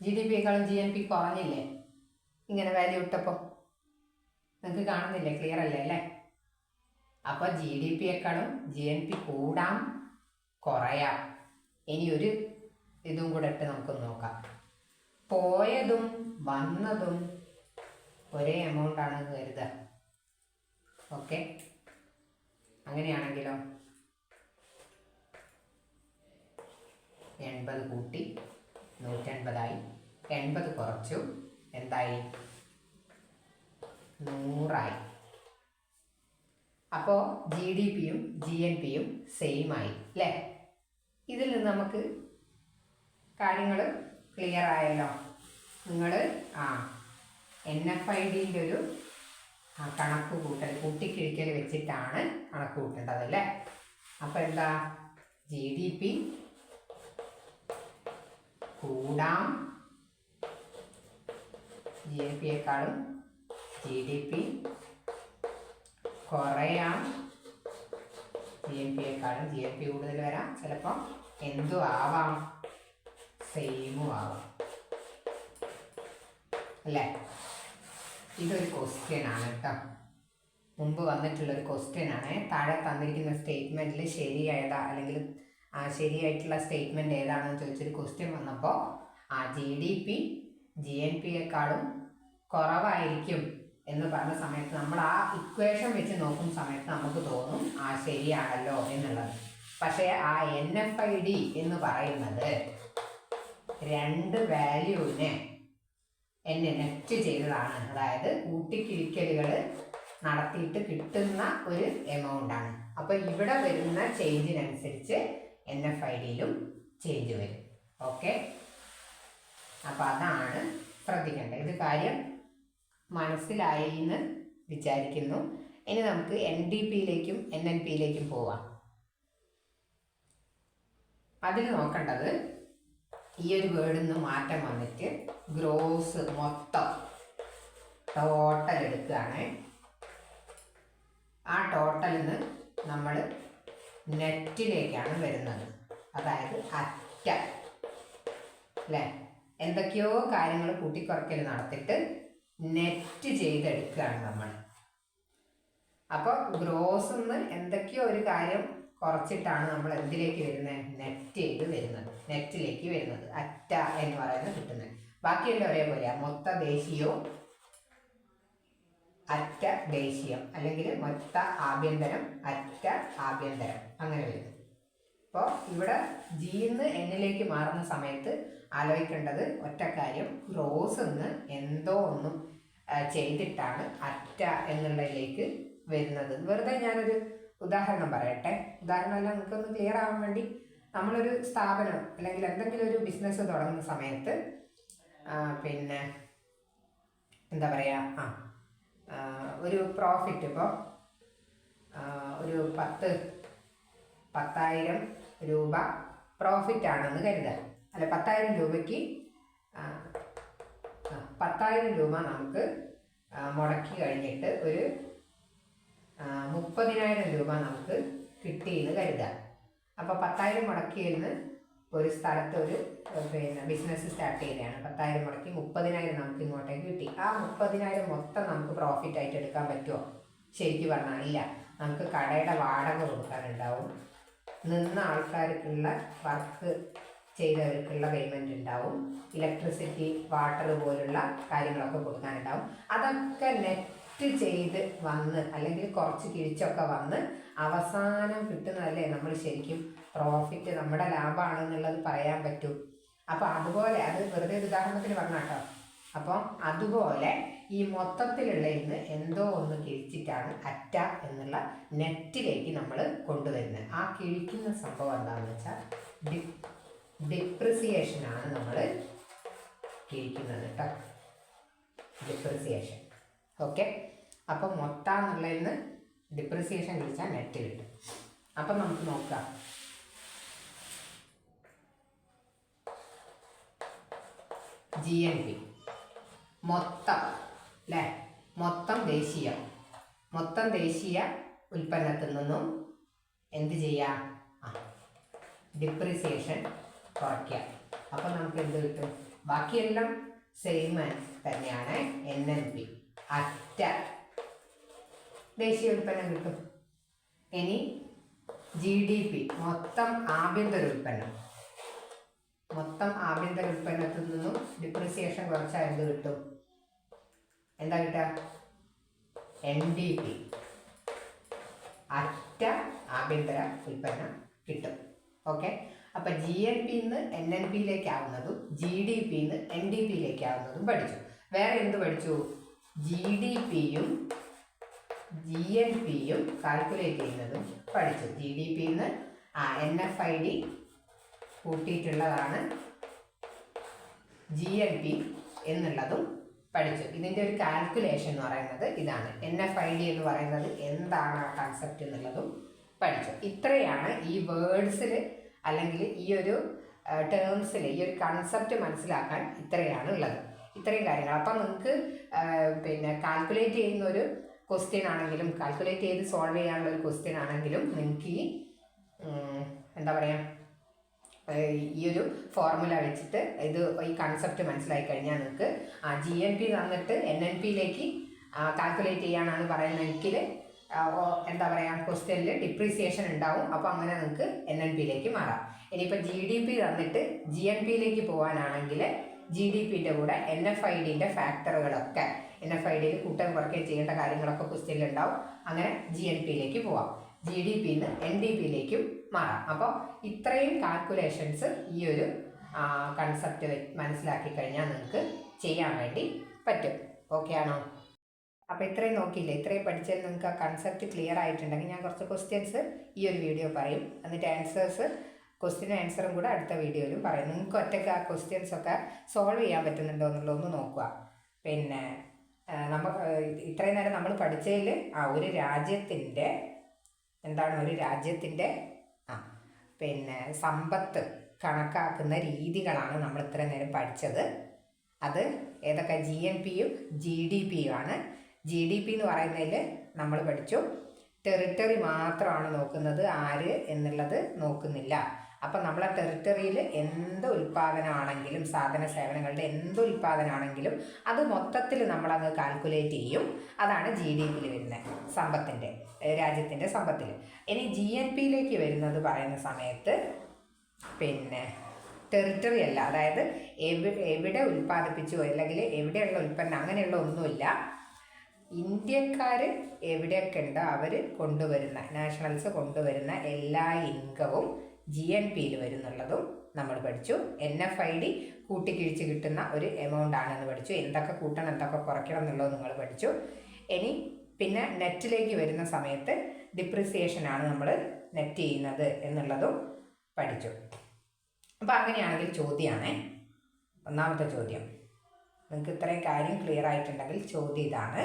GDPയേക്കാളും GNP കുറഞ്ഞില്ലേ? ഇങ്ങനെ വാല്യൂ ഇട്ടപ്പോൾ നിങ്ങൾക്ക് കാണുന്നില്ലേ? ക്ലിയർ അല്ലേ അല്ലേ? അപ്പോൾ GDPയേക്കാളും GNP കൂടാം കുറയാം. ഇനി ഒരു ഇതും കൂടെ ഇട്ട് നമുക്കൊന്ന് നോക്കാം. പോയതും വന്നതും ഒരേ എമൗണ്ട് ആണെന്ന് കരുതുക. ഓക്കെ. അങ്ങനെയാണെങ്കിലോ 80 കൂട്ടി 180 80 കുറച്ചു എന്തായി? 100. അപ്പോൾ GDPയും GNPയും സെയിം ആയി അല്ലേ? ഇതിൽ നിന്ന് നമുക്ക് കാര്യങ്ങൾ ക്ലിയർ ആയല്ലോ. നിങ്ങൾ NFIDയുടെ ഒരു കണക്ക് കൂട്ടിക്കിഴിക്കൽ വെച്ചിട്ടാണ് കണക്ക് കൂട്ടേണ്ടത് അല്ലേ? അപ്പോൾ എന്താ? GDP കൂടാം GNPയേക്കാളും GDP കുറയാം GNPയേക്കാളും GNP കൂടുതൽ വരാം. ചിലപ്പോൾ എന്തും ആവാം, സെയിമും ആവാം അല്ലേ? ഇതൊരു ക്വസ്റ്റ്യൻ ആണ് കേട്ടോ. മുമ്പ് വന്നിട്ടുള്ളൊരു ക്വസ്റ്റ്യൻ ആണ്. താഴെ തന്നിരിക്കുന്ന സ്റ്റേറ്റ്മെൻറ്റിൽ ശരിയായതാ അല്ലെങ്കിൽ ശരിയായിട്ടുള്ള സ്റ്റേറ്റ്മെൻറ്റ് ഏതാണെന്ന് ചോദിച്ചൊരു ക്വസ്റ്റ്യൻ വന്നപ്പോൾ GDP GNPയേക്കാളും കുറവായിരിക്കും എന്ന് പറഞ്ഞ സമയത്ത് നമ്മൾ ആ ഇക്വേഷൻ വെച്ച് നോക്കുന്ന സമയത്ത് നമുക്ക് തോന്നും ശരിയാണല്ലോ എന്നുള്ളത്. പക്ഷേ ആ NFID എന്ന് പറയുന്നത് 2 വാല്യൂവിനെ നെറ്റ് ചെയ്തതാണ്. അതായത് കൂട്ടിക്കിഴിക്കലുകൾ നടത്തിയിട്ട് കിട്ടുന്ന ഒരു എമൗണ്ടാണ്. അപ്പോൾ ഇവിടെ വരുന്ന ചേഞ്ചിനനുസരിച്ച് NFIDയിലും ചേഞ്ച് വരും. ഓക്കെ. അപ്പോൾ അതാണ് ശ്രദ്ധിക്കേണ്ടത്. ഇത് കാര്യം മനസ്സിലായി എന്ന് വിചാരിക്കുന്നു. ഇനി നമുക്ക് NDPയിലേക്കും NNPയിലേക്കും പോവാം. അതിൽ നോക്കേണ്ടത് ഈ ഒരു വേർഡിൽ നിന്ന് മാറ്റം വന്നിട്ട് ഗ്രോസ് മൊത്തം ടോട്ടൽ എടുക്കുകയാണ്. ആ ടോട്ടലിൽ നിന്ന് നമ്മൾ നെറ്റിലേക്കാണ് വരുന്നത്. അതായത് അറ്റ അല്ലേ? എന്തൊക്കെയോ കാര്യങ്ങൾ കൂട്ടിക്കുറയ്ക്കൽ നടത്തിയിട്ട് നെറ്റ് ചെയ്തെടുക്കുകയാണ് നമ്മൾ. അപ്പോൾ ഗ്രോസ് നിന്ന് എന്തൊക്കെയോ ഒരു കാര്യം കുറച്ചിട്ടാണ് നമ്മൾ എന്തിലേക്ക് വരുന്നത്? നെറ്റ് ചെയ്ത് വരുന്നത്, നെറ്റിലേക്ക് വരുന്നത്. അറ്റ എന്ന് പറയുന്നത് കിട്ടുന്നത്. ബാക്കിയെല്ലാം ഒരേപോലെയാണ്. മൊത്ത ദേശീയവും അറ്റ ദേശീയം അല്ലെങ്കിൽ മൊത്ത ആഭ്യന്തരം അറ്റ ആഭ്യന്തരം അങ്ങനെ വരും. അപ്പോൾ ഇവിടെ ജിന്ന് എന്നിലേക്ക് മാറുന്ന സമയത്ത് ആലോചിക്കേണ്ടത് ഒറ്റ കാര്യം, ക്രോസ് എന്ന് എന്തോ ഒന്നും ചെയ്തിട്ടാണ് അറ്റ എന്നുള്ളതിലേക്ക് വരുന്നത്. വെറുതെ ഞാനൊരു ഉദാഹരണം പറയട്ടെ. ഉദാഹരണമല്ല, നിങ്ങൾക്കൊന്ന് ക്ലിയർ ആവാൻ വേണ്ടി. നമ്മളൊരു സ്ഥാപനം അല്ലെങ്കിൽ എന്തെങ്കിലും ഒരു ബിസിനസ് തുടങ്ങുന്ന സമയത്ത് പിന്നെ എന്താ പറയുക, ഒരു പ്രോഫിറ്റ് ഇപ്പോൾ ഒരു 10,000 രൂപ പ്രോഫിറ്റ് ആണെന്ന് കരുതുക. അല്ല, 10,000 രൂപയ്ക്ക് 10,000 രൂപ നമുക്ക് മുടക്കി കഴിഞ്ഞിട്ട് ഒരു 30,000 രൂപ നമുക്ക് കിട്ടിയെന്ന് കരുതുക. അപ്പോൾ 10,000 മുടക്കിയെന്ന് ഒരു സ്ഥലത്ത് ഒരു ബിസിനസ് സ്റ്റാർട്ട് ചെയ്യുകയാണ്. 10,000 മുടക്കി 30,000 നമുക്ക് ഇങ്ങോട്ടേക്ക് കിട്ടി. ആ 30,000 മൊത്തം നമുക്ക് പ്രോഫിറ്റ് ആയിട്ട് എടുക്കാൻ പറ്റുമോ? ശരിക്കും പറഞ്ഞാൽ ഇല്ല. നമുക്ക് കടയുടെ വാടക കൊടുക്കാനുണ്ടാവും, നിന്ന ആൾക്കാർക്കുള്ള വർക്ക് ചെയ്തവർക്കുള്ള പേയ്മെൻറ്റ് ഉണ്ടാവും, ഇലക്ട്രിസിറ്റി വാട്ടർ പോലുള്ള കാര്യങ്ങളൊക്കെ കൊടുക്കാനുണ്ടാവും. അതൊക്കെ നെറ്റ് ചെയ്ത് വന്ന് അല്ലെങ്കിൽ കുറച്ച് കിഴിച്ചൊക്കെ വന്ന് അവസാനം കിട്ടുന്നതല്ലേ നമ്മൾ ശരിക്കും പ്രോഫിറ്റ്, നമ്മുടെ ലാഭമാണെന്നുള്ളത് പറയാൻ പറ്റും. അപ്പോൾ അതുപോലെ, അത് വെറുതെ ഉദാഹരണത്തിന് പറഞ്ഞാട്ടോ. അപ്പോൾ അതുപോലെ ഈ മൊത്തത്തിലുള്ളതിന് എന്തോ ഒന്ന് കിഴിച്ചിട്ടാണ് അറ്റ എന്നുള്ള നെറ്റിലേക്ക് നമ്മൾ കൊണ്ടുവരുന്നത്. ആ കിഴിക്കുന്ന സംഭവം എന്താണെന്ന് വെച്ചാൽ ഡിപ്രിസിയേഷനാണ് നമ്മൾ കിഴിക്കുന്നത് കേട്ടോ, ഡിപ്രിസിയേഷൻ. ഓക്കെ, അപ്പം മൊത്തം എന്നുള്ളതിന് ഡിപ്രിസിയേഷൻ കിഴിച്ചാൽ നെറ്റ് കിട്ടും. അപ്പം നമുക്ക് നോക്കാം. GNP മൊത്തം അല്ലേ, മൊത്തം ദേശീയ ഉൽപ്പന്നത്തിൽ നിന്നും എന്ത് ചെയ്യാം, ഡിപ്രിസിയേഷൻ കുറയ്ക്കുക. അപ്പം നമുക്ക് എന്ത് കിട്ടും? ബാക്കിയെല്ലാം സെയിം തന്നെയാണ്. NNP അറ്റ ദേശീയ ഉൽപ്പന്നം കിട്ടും. ഇനി GDP മൊത്തം ആഭ്യന്തര ഉൽപ്പന്നത്തിൽ നിന്നും ഡിപ്രിസിയേഷൻ കുറച്ചാൽ എന്ത് കിട്ടും? എന്താ കിട്ടുക? NDP അറ്റ ആഭ്യന്തര ഉൽപ്പന്നം കിട്ടും. ഓക്കെ, അപ്പം GNPന്ന് NNPയിലേക്കാവുന്നതും GDPന്ന് NDPയിലേക്കാവുന്നതും പഠിച്ചു. വേറെ എന്ത് പഠിച്ചു? GDPയും GNPയും കാൽക്കുലേറ്റ് ചെയ്യുന്നതും പഠിച്ചു. GDPന്ന് NFID കൂട്ടിയിട്ടുള്ളതാണ് GNP എന്നുള്ളതും പഠിച്ചു. ഇതിൻ്റെ ഒരു കാൽക്കുലേഷൻ എന്ന് പറയുന്നത് ഇതാണ്. NFID എന്ന് പറയുന്നത് എന്താണ് ആ കൺസെപ്റ്റ് എന്നുള്ളതും പഠിച്ചു. ഇത്രയാണ് ഈ വേർഡ്സിൽ അല്ലെങ്കിൽ ഈ ഒരു ടേംസിൽ ഈ ഒരു കൺസെപ്റ്റ് മനസ്സിലാക്കാൻ ഇത്രയാണ് ഉള്ളത്, ഇത്രയും കാര്യങ്ങൾ. അപ്പം നിങ്ങൾക്ക് പിന്നെ കാൽക്കുലേറ്റ് ചെയ്യുന്ന ഒരു ക്വസ്റ്റ്യൻ ആണെങ്കിലും, കാൽക്കുലേറ്റ് ചെയ്ത് സോൾവ് ചെയ്യാനുള്ള ഒരു ക്വസ്റ്റ്യൻ ആണെങ്കിലും നിങ്ങൾക്ക് ഈ എന്താ പറയുക, ഈ ഒരു ഫോർമുല വെച്ചിട്ട് ഈ കൺസെപ്റ്റ് മനസ്സിലാക്കി കഴിഞ്ഞാൽ നിങ്ങൾക്ക് GNP തന്നിട്ട് NNPയിലേക്ക് കാൽക്കുലേറ്റ് ചെയ്യാനാണ് പറയുന്നതെങ്കിൽ എന്താ പറയുക, ക്വസ്റ്റ്യനിൽ ഡിപ്രീസിയേഷൻ ഉണ്ടാവും. അപ്പോൾ അങ്ങനെ നിങ്ങൾക്ക് NNPയിലേക്ക് മാറാം. ഇനിയിപ്പോൾ GDP തന്നിട്ട് GNPയിലേക്ക് പോകാനാണെങ്കിൽ GDPൻ്റെ കൂടെ NFIDൻ്റെ ഫാക്ടറുകളൊക്കെ, NFIDയിൽ കൂട്ടാൻ കുറയ്ക്കുകയും ചെയ്യേണ്ട കാര്യങ്ങളൊക്കെ ക്വസ്റ്റ്യനിൽ ഉണ്ടാവും. അങ്ങനെ GNPയിലേക്ക് പോവാം. GDPന്ന് NDPയിലേക്കും മാറാം. അപ്പോൾ ഇത്രയും കാൽക്കുലേഷൻസ് ഈ ഒരു കൺസെപ്റ്റ് മനസ്സിലാക്കി കഴിഞ്ഞാൽ നിങ്ങൾക്ക് ചെയ്യാൻ വേണ്ടി പറ്റും. ഓക്കെ ആണോ? അപ്പോൾ ഇത്രയും നോക്കിയില്ലേ, ഇത്രയും പഠിച്ചാൽ നിങ്ങൾക്ക് ആ കൺസെപ്റ്റ് ക്ലിയർ ആയിട്ടുണ്ടെങ്കിൽ ഞാൻ കുറച്ച് ക്വസ്റ്റ്യൻസ് ഈ ഒരു വീഡിയോ പറയും, എന്നിട്ട് ക്വസ്റ്റ്യനും ആൻസറും കൂടെ അടുത്ത വീഡിയോയിലും പറയും. നിങ്ങൾക്ക് ഒറ്റയ്ക്ക് ആ ക്വസ്റ്റ്യൻസൊക്കെ സോൾവ് ചെയ്യാൻ പറ്റുന്നുണ്ടോ എന്നുള്ളതൊന്ന് നോക്കുക. പിന്നെ ഇത്രയും നേരം നമ്മൾ പഠിച്ചതിൽ ഒരു രാജ്യത്തിൻ്റെ പിന്നെ സമ്പത്ത് കണക്കാക്കുന്ന രീതികളാണ് നമ്മൾ ഇത്രയും നേരം പഠിച്ചത്. അത് ഏതൊക്കെ? GNPയും GDPയും ആണ്. GDP എന്ന് പറയുന്നതിൽ നമ്മൾ പഠിച്ചു ടെറിട്ടറി മാത്രമാണ് നോക്കുന്നത്, ആര് എന്നുള്ളത് നോക്കുന്നില്ല. അപ്പം നമ്മളെ ടെറിട്ടറിയിൽ എന്ത് ഉൽപ്പാദനമാണെങ്കിലും, സാധന സേവനങ്ങളുടെ എന്ത് ഉൽപ്പാദനമാണെങ്കിലും അത് മൊത്തത്തിൽ നമ്മളങ്ങ് കാൽക്കുലേറ്റ് ചെയ്യും. അതാണ് GDPയിൽ വരുന്നത്, രാജ്യത്തിൻ്റെ സമ്പത്തിൽ. ഇനി GNPയിലേക്ക് വരുന്നത് പറയുന്ന സമയത്ത് പിന്നെ ടെറിട്ടറി അല്ല, അതായത് എവിടെ ഉൽപ്പാദിപ്പിച്ചു അല്ലെങ്കിൽ എവിടെയുള്ള ഉൽപ്പന്നം അങ്ങനെയുള്ള ഒന്നുമില്ല. ഇന്ത്യക്കാർ എവിടെയൊക്കെ ഉണ്ടോ അവർ കൊണ്ടുവരുന്ന നാഷണൽസ് കൊണ്ടുവരുന്ന എല്ലാ ഇൻകവും GNPയിൽ വരുന്നുള്ളതും നമ്മൾ പഠിച്ചു. NFID കൂട്ടിക്കിഴിച്ച് കിട്ടുന്ന ഒരു എമൗണ്ട് ആണെന്ന് പഠിച്ചു. എന്തൊക്കെ കൂട്ടണം എന്തൊക്കെ കുറയ്ക്കണം എന്നുള്ളത് നിങ്ങൾ പഠിച്ചു. ഇനി പിന്നെ നെറ്റിലേക്ക് വരുന്ന സമയത്ത് ഡിപ്രിസിയേഷനാണ് നമ്മൾ നെറ്റ് ചെയ്യുന്നത് എന്നുള്ളതും പഠിച്ചു. അപ്പോൾ അങ്ങനെയാണെങ്കിൽ ചോദ്യമാണേ. ഒന്നാമത്തെ ചോദ്യം, നിങ്ങൾക്ക് ഇത്രയും കാര്യം ക്ലിയർ ആയിട്ടുണ്ടെങ്കിൽ ചോദ്യം ഇതാണ്.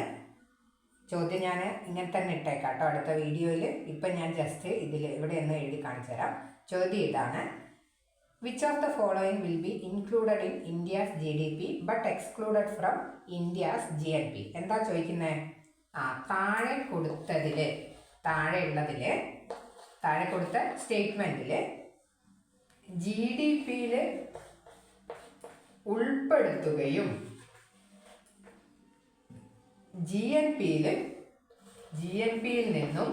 ചോദ്യം ഞാൻ ഇങ്ങനെ തന്നെ ഇട്ടേക്കാം കേട്ടോ അടുത്ത വീഡിയോയിൽ. ഇപ്പം ഞാൻ ജസ്റ്റ് ഇവിടെ ഒന്ന് എഴുതി കാണിച്ചു തരാം. ചോദ്യം ഇതാണ്: which of the following will be included in India's GDP but excluded from India's GNP? എന്താ ചോദിക്കുന്നത്? താഴെ കൊടുത്തതിൽ താഴെ കൊടുത്ത സ്റ്റേറ്റ്മെൻറ്റിൽ GDPയിൽ ഉൾപ്പെടുത്തുകയും GNPയിൽ നിന്നും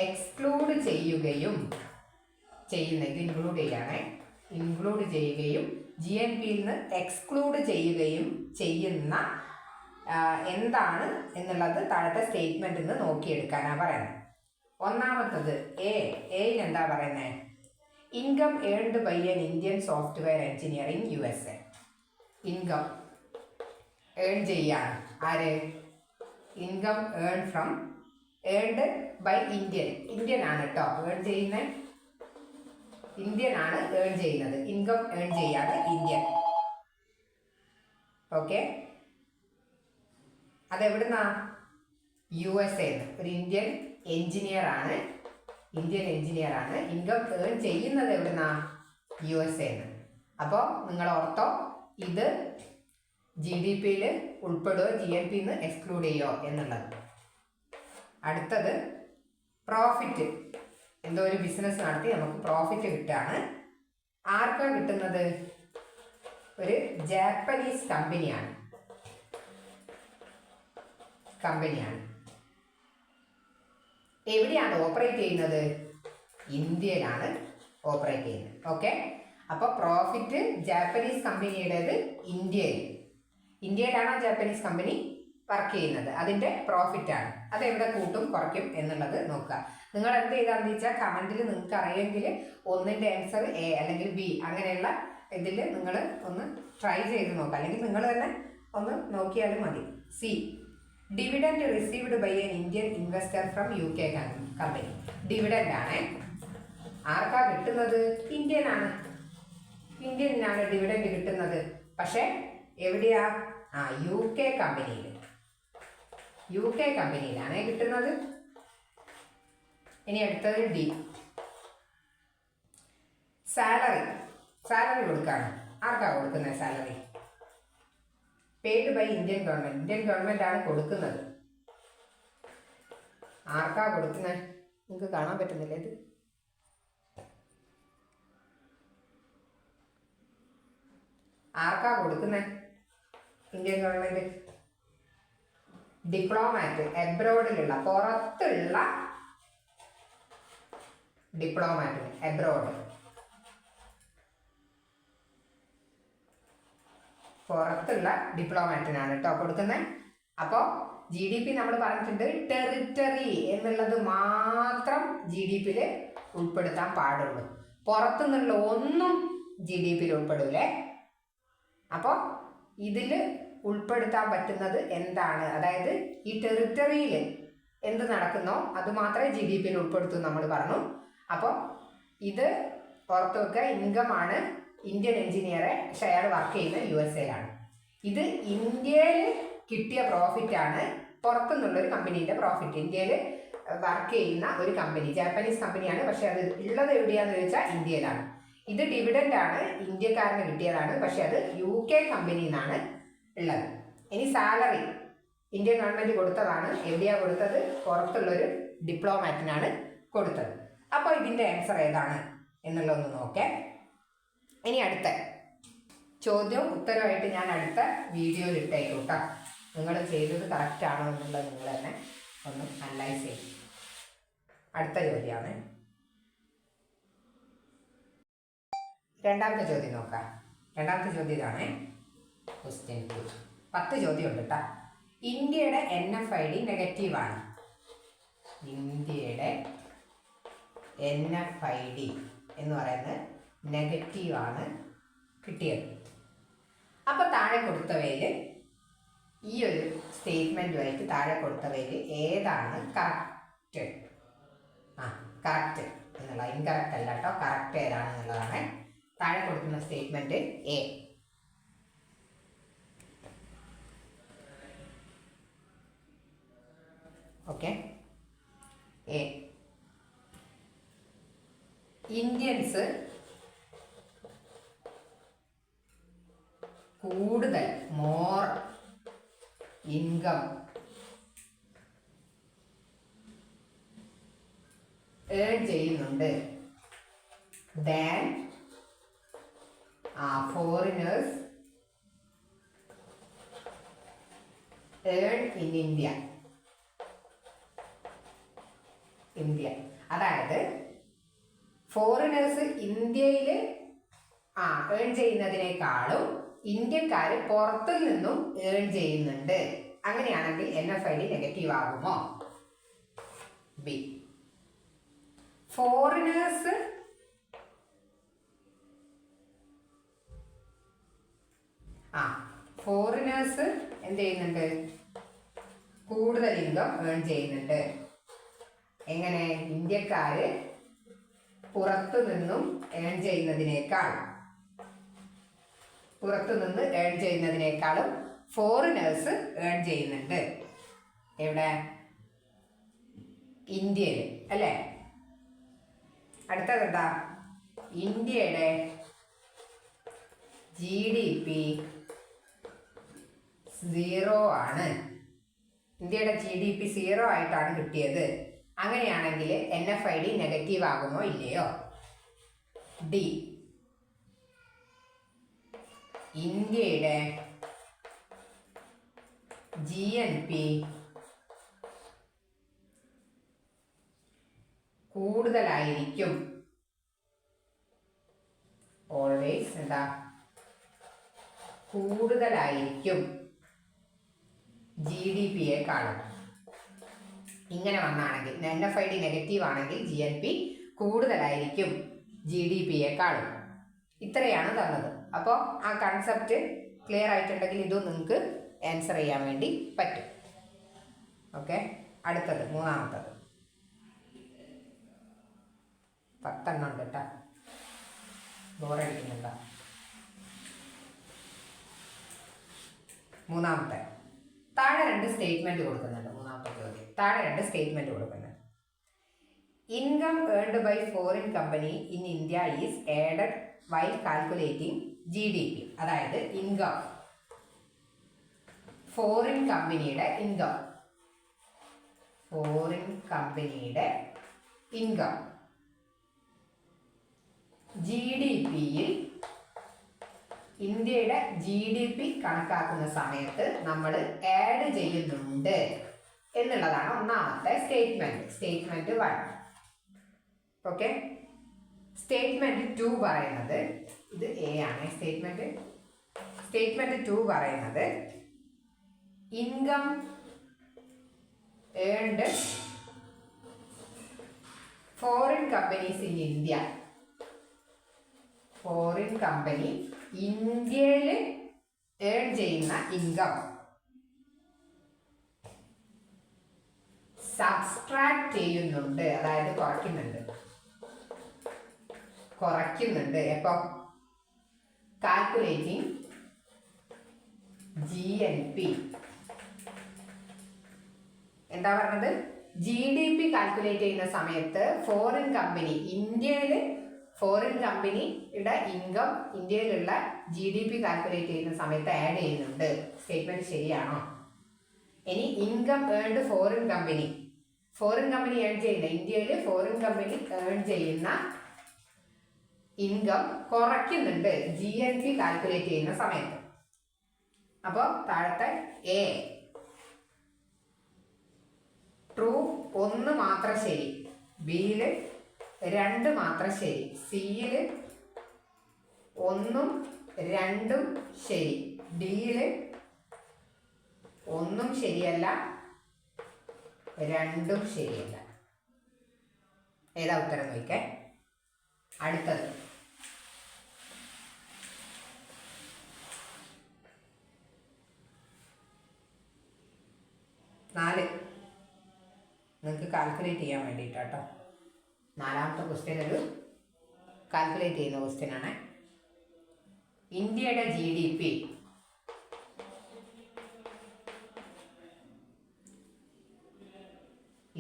എക്സ്ക്ലൂഡ് ചെയ്യുകയും ചെയ്യുന്ന, ഇത് ഇൻക്ലൂഡ് ചെയ്യുകയും GNPയിൽ നിന്ന് എക്സ്ക്ലൂഡ് ചെയ്യുകയും ചെയ്യുന്ന എന്താണ് എന്നുള്ളത് താഴത്തെ സ്റ്റേറ്റ്മെൻറ്റിൽ നിന്ന് നോക്കിയെടുക്കാനാണ് പറയുന്നത്. ഒന്നാമത്തത് എയിൽ എന്താ പറയുന്നത്? Income earned by an Indian software engineer in USA. Income earn ചെയ്യാണ്. ആര്? ഇൻകം ഏൺഡ് ബൈ ഇന്ത്യൻ ആണ് കേട്ടോ. ഏൺ ചെയ്യുന്നത് ഇന്ത്യൻ ആണ്. ഏൺ ചെയ്യുന്നത് ഇൻകം ഏൺ ചെയ്യാണ് ഇന്ത്യൻ. ഓക്കെ, അതെവിടുന്നാ? USA. ഒരു ഇന്ത്യൻ എഞ്ചിനീയർ ആണ്. ഇൻകം ഏൺ ചെയ്യുന്നത് എവിടുന്നാ? USA. അപ്പോൾ നിങ്ങൾ ഓർത്തോ, ഇത് GDPയിൽ ഉൾപ്പെടുകയോ GNPയിൽ നിന്ന് എക്സ്ക്ലൂഡ് ചെയ്യുമോ എന്നുള്ളത്. അടുത്തത് പ്രോഫിറ്റ്. എന്തോ ഒരു ബിസിനസ് നടത്തി നമുക്ക് പ്രോഫിറ്റ് കിട്ടുകയാണ്. ആർക്കാണ് കിട്ടുന്നത്? ഒരു ജാപ്പനീസ് കമ്പനിയാണ്. എവിടെയാണ് ഓപ്പറേറ്റ് ചെയ്യുന്നത്? ഇന്ത്യയിലാണ് ഓപ്പറേറ്റ് ചെയ്യുന്നത്. ഓക്കെ, അപ്പോൾ പ്രോഫിറ്റ് ജാപ്പനീസ് കമ്പനിയുടേത് ഇന്ത്യയിലാണോ ജാപ്പനീസ് കമ്പനി വർക്ക് ചെയ്യുന്നത്? അതിൻ്റെ പ്രോഫിറ്റാണ്. അതെവിടെ കൂട്ടും കുറയ്ക്കും എന്നുള്ളത് നോക്കുക. നിങ്ങൾ എന്ത് ചെയ്താണെന്ന് വെച്ചാൽ കമൻറ്റിൽ നിങ്ങൾക്ക് അറിയെങ്കിൽ ഒന്നിൻ്റെ ആൻസർ A അല്ലെങ്കിൽ B അങ്ങനെയുള്ള ഇതിൽ നിങ്ങൾ ഒന്ന് ട്രൈ ചെയ്ത് നോക്കുക. അല്ലെങ്കിൽ നിങ്ങൾ തന്നെ ഒന്ന് നോക്കിയാലും മതി. C, dividend received by an Indian investor from UK company. Dividend ആണ്. ആർക്കാ കിട്ടുന്നത്? ഇന്ത്യനാണ് ഡിവിഡൻഡ് കിട്ടുന്നത്. പക്ഷേ എവിടെയാ? UK കമ്പനിയിലാണ് കിട്ടുന്നത്. ഇനി അടുത്തത് D, സാലറി കൊടുക്കാണ്. ആർക്കാ കൊടുക്കുന്നത് salary? Paid by Indian government ആണ് കൊടുക്കുന്നത്. ആർക്കാ കൊടുക്കുന്നത്? നിങ്ങൾക്ക് കാണാൻ പറ്റുന്നില്ല ഇത്? ആർക്കാ കൊടുക്കുന്നത്? Indian government. ഡിപ്ലോമാറ്റ്, എബ്രോഡിലുള്ള പുറത്തുള്ള ഡിപ്ലോമാറ്റിന്, പുറത്തുള്ള ഡിപ്ലോമാറ്റിനാണ് കേട്ടോ കൊടുക്കുന്നത്. അപ്പോൾ GDP നമ്മൾ പറഞ്ഞിട്ടുണ്ട്, ടെറിറ്ററി എന്നുള്ളത് മാത്രം GDPയിൽ ഉൾപ്പെടുത്താൻ പാടുള്ളൂ. പുറത്തുനിന്നുള്ള ഒന്നും GDPയിൽ ഉൾപ്പെടൂലേ. അപ്പോൾ ഇതിൽ ഉൾപ്പെടുത്താൻ പറ്റുന്നത് എന്താണ്? അതായത് ഈ ടെറിറ്ററിയിൽ എന്ത് നടക്കുന്നോ അത് മാത്രമേ GDPയിൽ ഉൾപ്പെടുത്തൂ നമ്മൾ പറഞ്ഞു. അപ്പോൾ ഇത് ഓർത്ത് വെക്കുക. ഇൻകമാണ് ഇന്ത്യൻ എഞ്ചിനീയറെ, പക്ഷെ അയാൾ വർക്ക് ചെയ്യുന്നത് USA. ഇത് ഇന്ത്യയിൽ കിട്ടിയ പ്രോഫിറ്റാണ്, പുറത്തുനിന്നുള്ളൊരു കമ്പനീൻ്റെ പ്രോഫിറ്റ്. ഇന്ത്യയിൽ വർക്ക് ചെയ്യുന്ന ഒരു കമ്പനി, ജാപ്പനീസ് കമ്പനിയാണ്, പക്ഷെ അത് ഉള്ളത് എവിടെയാണെന്ന് ചോദിച്ചാൽ ഇന്ത്യയിലാണ്. ഇത് ഡിവിഡൻഡ് ആണ്, ഇന്ത്യക്കാരന് കിട്ടിയതാണ്, പക്ഷെ അത് UK കമ്പനിയിൽ നിന്നാണ് ഉള്ളത്. ഇനി സാലറി ഇന്ത്യൻ ഗവൺമെൻറ് കൊടുത്തതാണ്. എവിടെയാണ് കൊടുത്തത്? പുറത്തുള്ളൊരു ഡിപ്ലോമാറ്റിനാണ് കൊടുത്തത്. അപ്പോൾ ഇതിൻ്റെ ആൻസർ ഏതാണ് എന്നുള്ളതൊന്ന് നോക്കേ. ഇനി അടുത്ത ചോദ്യവും ഉത്തരവായിട്ട് ഞാൻ അടുത്ത വീഡിയോയിൽ ഇട്ടേക്കും കേട്ടോ. നിങ്ങൾ ചെയ്തത് കറക്റ്റാണോ എന്നുള്ളത് നിങ്ങൾ തന്നെ ഒന്ന് അനലൈസ് ചെയ്യും. അടുത്ത ചോദ്യമാണ്. രണ്ടാമത്തെ ചോദ്യം നോക്കാം. രണ്ടാമത്തെ ചോദ്യം ഇതാണ്. ക്വസ്റ്റ്യൻ 10 ചോദ്യം ഉണ്ട് കേട്ടോ. ഇന്ത്യയുടെ NFID നെഗറ്റീവാണ്. ഇന്ത്യയുടെ NFID എന്ന് പറയുന്നത് നെഗറ്റീവാണ് കിട്ടിയത്. അപ്പോൾ താഴെ കൊടുത്തവയിൽ ഈ ഒരു സ്റ്റേറ്റ്മെൻറ്റുമായിട്ട് താഴെ കൊടുത്തവയിൽ ഏതാണ് കറക്റ്റ്? കറക്റ്റ് എന്നുള്ള, ഇൻകറക്റ്റ് അല്ല കേട്ടോ, കറക്റ്റ് ഏതാണെന്നുള്ളതാണ്. താഴെ കൊടുക്കുന്ന statement A. Okay, A. Indians കൂടുതൽ മോർ ഇൻകം ഏൺ ചെയ്യുന്നുണ്ട് than foreigners earn in India. അതായത് ഫോറിനേഴ്സ് ഇന്ത്യയിൽ ഏൺ ചെയ്യുന്നതിനേക്കാളും ഇന്ത്യക്കാർ പുറത്തു നിന്നും ഏൺ ചെയ്യുന്നുണ്ട്. അങ്ങനെയാണെങ്കിൽ NFID നെഗറ്റീവ് ആകുമോ? ബി. ഫോറിനേഴ്സ് എന്ത് ചെയ്യുന്നുണ്ട്? കൂടുതൽ ഇൻകം ഏൺ ചെയ്യുന്നുണ്ട്. എങ്ങനെ? ഇന്ത്യക്കാര് പുറത്തു നിന്നും ഏൺ ചെയ്യുന്നതിനേക്കാളും ഫോറിനേഴ്സ് ഏൺ ചെയ്യുന്നുണ്ട്. എവിടെ? ഇന്ത്യയിൽ അല്ലേ? അടുത്തത് എന്താ? ഇന്ത്യയുടെ GDP 0 ആണ്. ഇന്ത്യയുടെ GDP 0 ആയിട്ടാണ് കിട്ടിയത്. അങ്ങനെയാണെങ്കിൽ NFID നെഗറ്റീവ് ആകുമോ ഇല്ലയോ? ഡി. ഇന്ത്യയുടെ GNP കൂടുതലായിരിക്കും. ഓൾവേസ് എന്താ? കൂടുതലായിരിക്കും GDPയെക്കാളും. ഇങ്ങനെ വന്നാണെങ്കിൽ NFID നെഗറ്റീവ് ആണെങ്കിൽ GNP കൂടുതലായിരിക്കും GDPയെക്കാളും. ഇത്രയാണ് തന്നത്. അപ്പോൾ ആ കൺസെപ്റ്റ് ക്ലിയർ ആയിട്ടുണ്ടെങ്കിൽ ഇതും നിങ്ങൾക്ക് ആൻസർ ചെയ്യാൻ വേണ്ടി പറ്റും. ഓക്കെ, അടുത്തത് മൂന്നാമത്തത്. 10 എണ്ണം ഉണ്ട് കേട്ടോ, ബോറടിക്കുന്നുണ്ടോ? മൂന്നാമത്തെ താഴെ 2 സ്റ്റേറ്റ്മെന്റ് കൊടുക്കുന്നുണ്ട്. മൂന്നാമത്തെ ചോദ്യം താഴെ 2 സ്റ്റേറ്റ്മെന്റ് കൊടുക്കുന്നുണ്ട്. Income earned by foreign company in India is added while calculating GDP. അതായത് ഇൻകം, ഫോറിൻ കമ്പനിയുടെ ഇൻകം GDPയിൽ ഇന്ത്യയുടെ GDP കണക്കാക്കുന്ന സമയത്ത് നമ്മൾ ആഡ് ചെയ്യുന്നുണ്ട് എന്നുള്ളതാണ് ഒന്നാമത്തെ സ്റ്റേറ്റ്മെന്റ് 1. ഓക്കെ, സ്റ്റേറ്റ്മെന്റ് 2 പറയുന്നത്, ഇത് എ ആണ്. സ്റ്റേറ്റ്മെന്റ് 2 പറയുന്നത് income earned foreign companies in India. Foreign company ഇന്ത്യയിൽ ഏൺ ചെയ്യുന്ന ഇൻകം സബ്സ്ട്രാക്ട് ചെയ്യുന്നുണ്ട്, അതായത് കുറയ്ക്കുന്നുണ്ട്. എപ്പോ? Calculating GNP. എന്താ പറഞ്ഞത്? GDP കാൽക്കുലേറ്റ് ചെയ്യുന്ന സമയത്ത് ഫോറിൻ കമ്പനിയുടെ ഇൻകം ഇന്ത്യയിലുള്ള GDP കാൽക്കുലേറ്റ് ചെയ്യുന്ന സമയത്ത് ആഡ് ചെയ്യുന്നുണ്ട്. സ്റ്റേറ്റ്മെന്റ് ശരിയാണോ? ഇനി income earned foreign company earn ചെയ്യുന്ന, ഇന്ത്യയിൽ ഫോറിൻ കമ്പനി ഏൺ ചെയ്യുന്ന ഇൻകം കുറയ്ക്കുന്നുണ്ട് GNP കാൽക്കുലേറ്റ് ചെയ്യുന്ന സമയത്ത്. അപ്പോൾ താഴത്തെ എ ട്രൂ, 1 മാത്രം ശരി, ബിയിൽ 2 മാത്രം ശരി, സിയിൽ 1ഉം 2ഉം ശരി, ഡിയിൽ ഒന്നും ശരിയല്ല, രണ്ടും ശരിയല്ല. ഏതാ ഉത്തരം നോക്കേ. അടുത്തത് 4. നിങ്ങൾക്ക് കാൽക്കുലേറ്റ് ചെയ്യാൻ വേണ്ടിയിട്ടാട്ടോ. 4ാമത്തെ ക്വസ്റ്റ്യൻ ഒരു കാൽക്കുലേറ്റ് ചെയ്യുന്ന ക്വസ്റ്റ്യനാണ്. ഇന്ത്യയുടെ GDP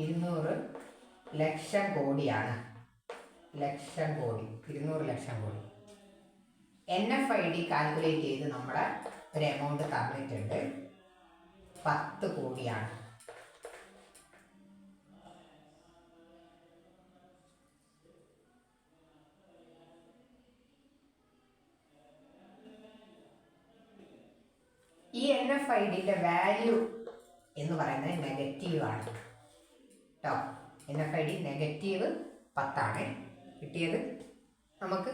200 ലക്ഷം കോടിയാണ്. 200 ലക്ഷം കോടി. NFID കാൽക്കുലേറ്റ് ചെയ്ത് നമ്മളെ ഒരു എമൗണ്ട് തന്നിട്ടുണ്ട്, 10 കോടിയാണ്. ഈ NFIDയുടെ വാല്യൂ എന്ന് പറയുന്നത് നെഗറ്റീവാണ് കേട്ടോ. NFID നെഗറ്റീവ് 10 കിട്ടിയത് നമുക്ക്.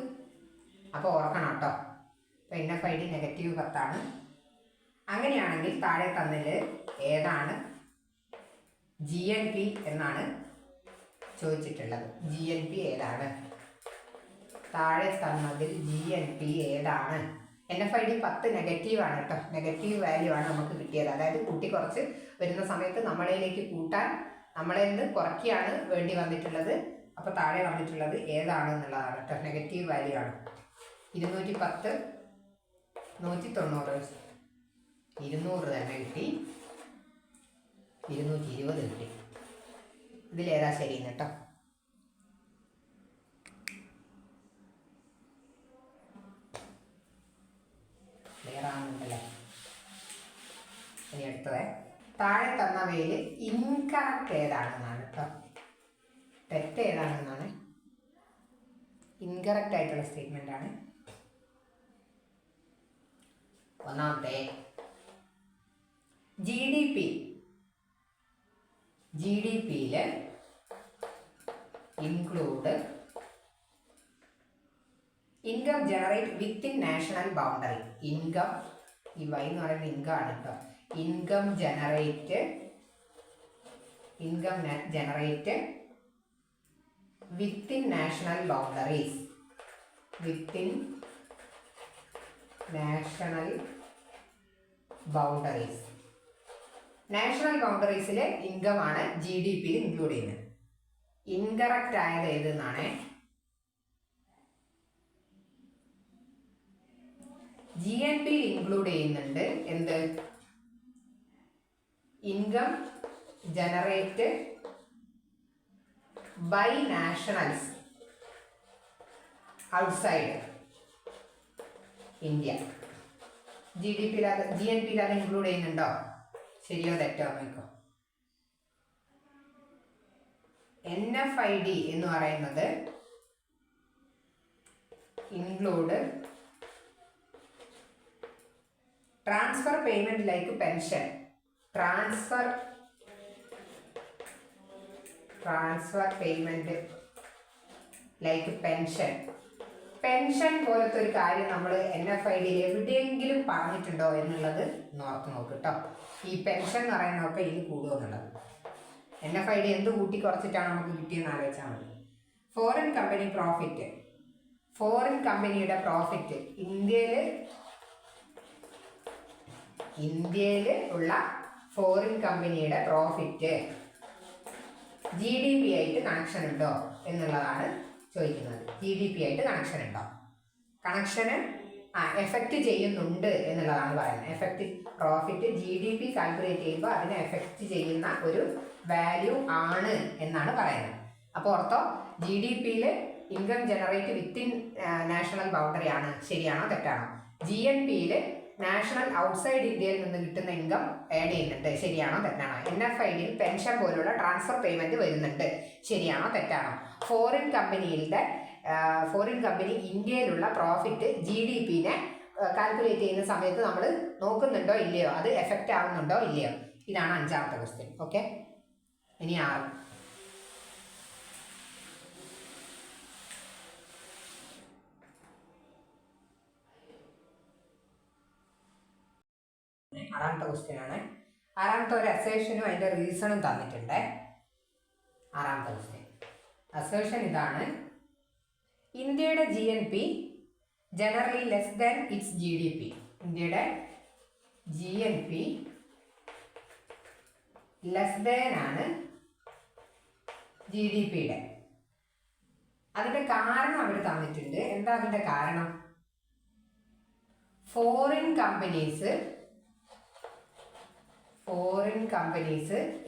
അപ്പോൾ ഓർക്കണം കേട്ടോ. അപ്പോൾ NFID നെഗറ്റീവ് 10. അങ്ങനെയാണെങ്കിൽ താഴെ തന്നതിൽ ഏതാണ് GNP എന്നാണ് ചോദിച്ചിട്ടുള്ളത്. GNP ഏതാണ്? താഴെ തന്നതിൽ GNP ഏതാണ്? NFID 10 നെഗറ്റീവാണ് കേട്ടോ. നെഗറ്റീവ് വാല്യൂ ആണ് നമുക്ക് കിട്ടിയത്. അതായത് കൂട്ടി കുറച്ച് വരുന്ന സമയത്ത് നമ്മളിലേക്ക് കൂട്ടാൻ നമ്മളിൽ നിന്ന് കുറയ്ക്കുകയാണ് വേണ്ടി വന്നിട്ടുള്ളത്. അപ്പോൾ താഴെ വന്നിട്ടുള്ളത് ഏതാണ് എന്നുള്ളതാണ് കേട്ടോ. നെഗറ്റീവ് വാല്യൂ ആണ്. 210, 190, 200 തന്നെ കിട്ടി, 220 കിട്ടി. ഇതിലേതാ ശരിയെന്ന് കേട്ടോ. ക്ലിയർ ആകുന്നുണ്ടല്ലേ? ഇനി അടുത്തത് താഴെ തന്നവയിൽ ഇൻകറക്റ്റ് ഏതാണെന്നാണ് കേട്ടോ. തെറ്റ് ഏതാണെന്നാണ്. ഇൻകറക്റ്റ് ആയിട്ടുള്ള സ്റ്റേറ്റ്മെന്റ് ആണ്. ഒന്നാമത്തെ GDPയിൽ include income generate within national boundary. Income, ഈ വൈ എന്ന് പറയുന്നത് ഇൻകം ആണ് കേട്ടോ. Income generate within national boundaries. National ബൗണ്ടറീസിലെ ഇൻകം ആണ് GDPയിൽ ഇൻക്ലൂഡ് ചെയ്യുന്നത്. ഇൻകറക്റ്റ് ആയത് ഏതെന്നാണ്? GNP ഇൻക്ലൂഡ് ചെയ്യുന്നുണ്ട് എന്ത്? Income generate by nationals outside India. GNPയിൽ അത് ഇൻക്ലൂഡ് ചെയ്യുന്നുണ്ടോ? ശരിയോ തെറ്റോ നോക്കോ. NFID എന്ന് പറയുന്നത് include transfer payment like pension. Transfer payment like pension പോലത്തെ ഒരു കാര്യം നമ്മൾ NFID എവിടെയെങ്കിലും പറഞ്ഞിട്ടുണ്ടോ എന്നുള്ളത് ഓർത്ത് നോക്ക് കേട്ടോ. ഈ പെൻഷൻ എന്ന് പറയുന്നതൊക്കെ ഇതിൽ കൂടുമെന്നുള്ളത്. NFID എന്ത് കൂട്ടി കുറച്ചിട്ടാണ് നമുക്ക് കിട്ടിയെന്ന് ആലോചിച്ചാൽ മതി. ഫോറിൻ കമ്പനിയുടെ പ്രോഫിറ്റ് ഇന്ത്യയിൽ ഉള്ള ഫോറിൻ കമ്പനിയുടെ പ്രോഫിറ്റ് GDP ആയിട്ട് കണക്ഷൻ ഉണ്ടോ എന്നുള്ളതാണ് ചോദിക്കുന്നത്. GDP ആയിട്ട് കണക്ഷൻ ഉണ്ടോ? കണക്ഷന് എഫക്റ്റ് ചെയ്യുന്നുണ്ട് എന്നുള്ളതാണ് പറയുന്നത്. എഫക്റ്റ് പ്രോഫിറ്റ് GDP കാൽക്കുലേറ്റ് ചെയ്യുമ്പോൾ അതിനെ എഫക്റ്റ് ചെയ്യുന്ന ഒരു വാല്യൂ ആണ് എന്നാണ് പറയുന്നത്. അപ്പോൾ ഓർത്തോ, GDPയിൽ income generate within national boundary ആണ്. ശരിയാണോ തെറ്റാണോ? GNPയിൽ നാഷണൽ ഔട്ട്സൈഡ് ഇന്ത്യയിൽ നിന്ന് കിട്ടുന്ന ഇൻകം ആഡ് ചെയ്യുന്നുണ്ട്. ശരിയാണോ തെറ്റാണോ? NFIDയിൽ പെൻഷൻ പോലുള്ള ട്രാൻസ്ഫർ പേയ്മെന്റ് വരുന്നുണ്ട്. ശരിയാണോ തെറ്റാണോ? ഫോറിൻ കമ്പനി ഇന്ത്യയിലുള്ള പ്രോഫിറ്റ് GDPനെ കാൽക്കുലേറ്റ് ചെയ്യുന്ന സമയത്ത് നമ്മൾ നോക്കുന്നുണ്ടോ ഇല്ലയോ, അത് എഫക്റ്റ് ആവുന്നുണ്ടോ ഇല്ലയോ. ഇതാണ് 5ാമത്തെ ക്വസ്റ്റ്യൻ. ഓക്കെ, ഇനി 6. ആറാമത്തെ ക്വസ്റ്റ്യൻ ആണ്. ആറാമത്തെ ഒരു അസേഷനും അതിൻ്റെ റീസണും തന്നിട്ടുണ്ട്. ആറാമത്തെ ക്വസ്റ്റ്യൻ അസേഷൻ ഇതാണ്: ഇന്ത്യയുടെ GNP generally less than it's GDP. ഇന്ത്യയുടെ GNP ലെസ് ദാൻ ആണ് GDP-യുടെ. അതിൻ്റെ കാരണം അവർ തന്നിട്ടുണ്ട്. എന്താ അതിൻ്റെ കാരണം? ഫോറിൻ കമ്പനീസ്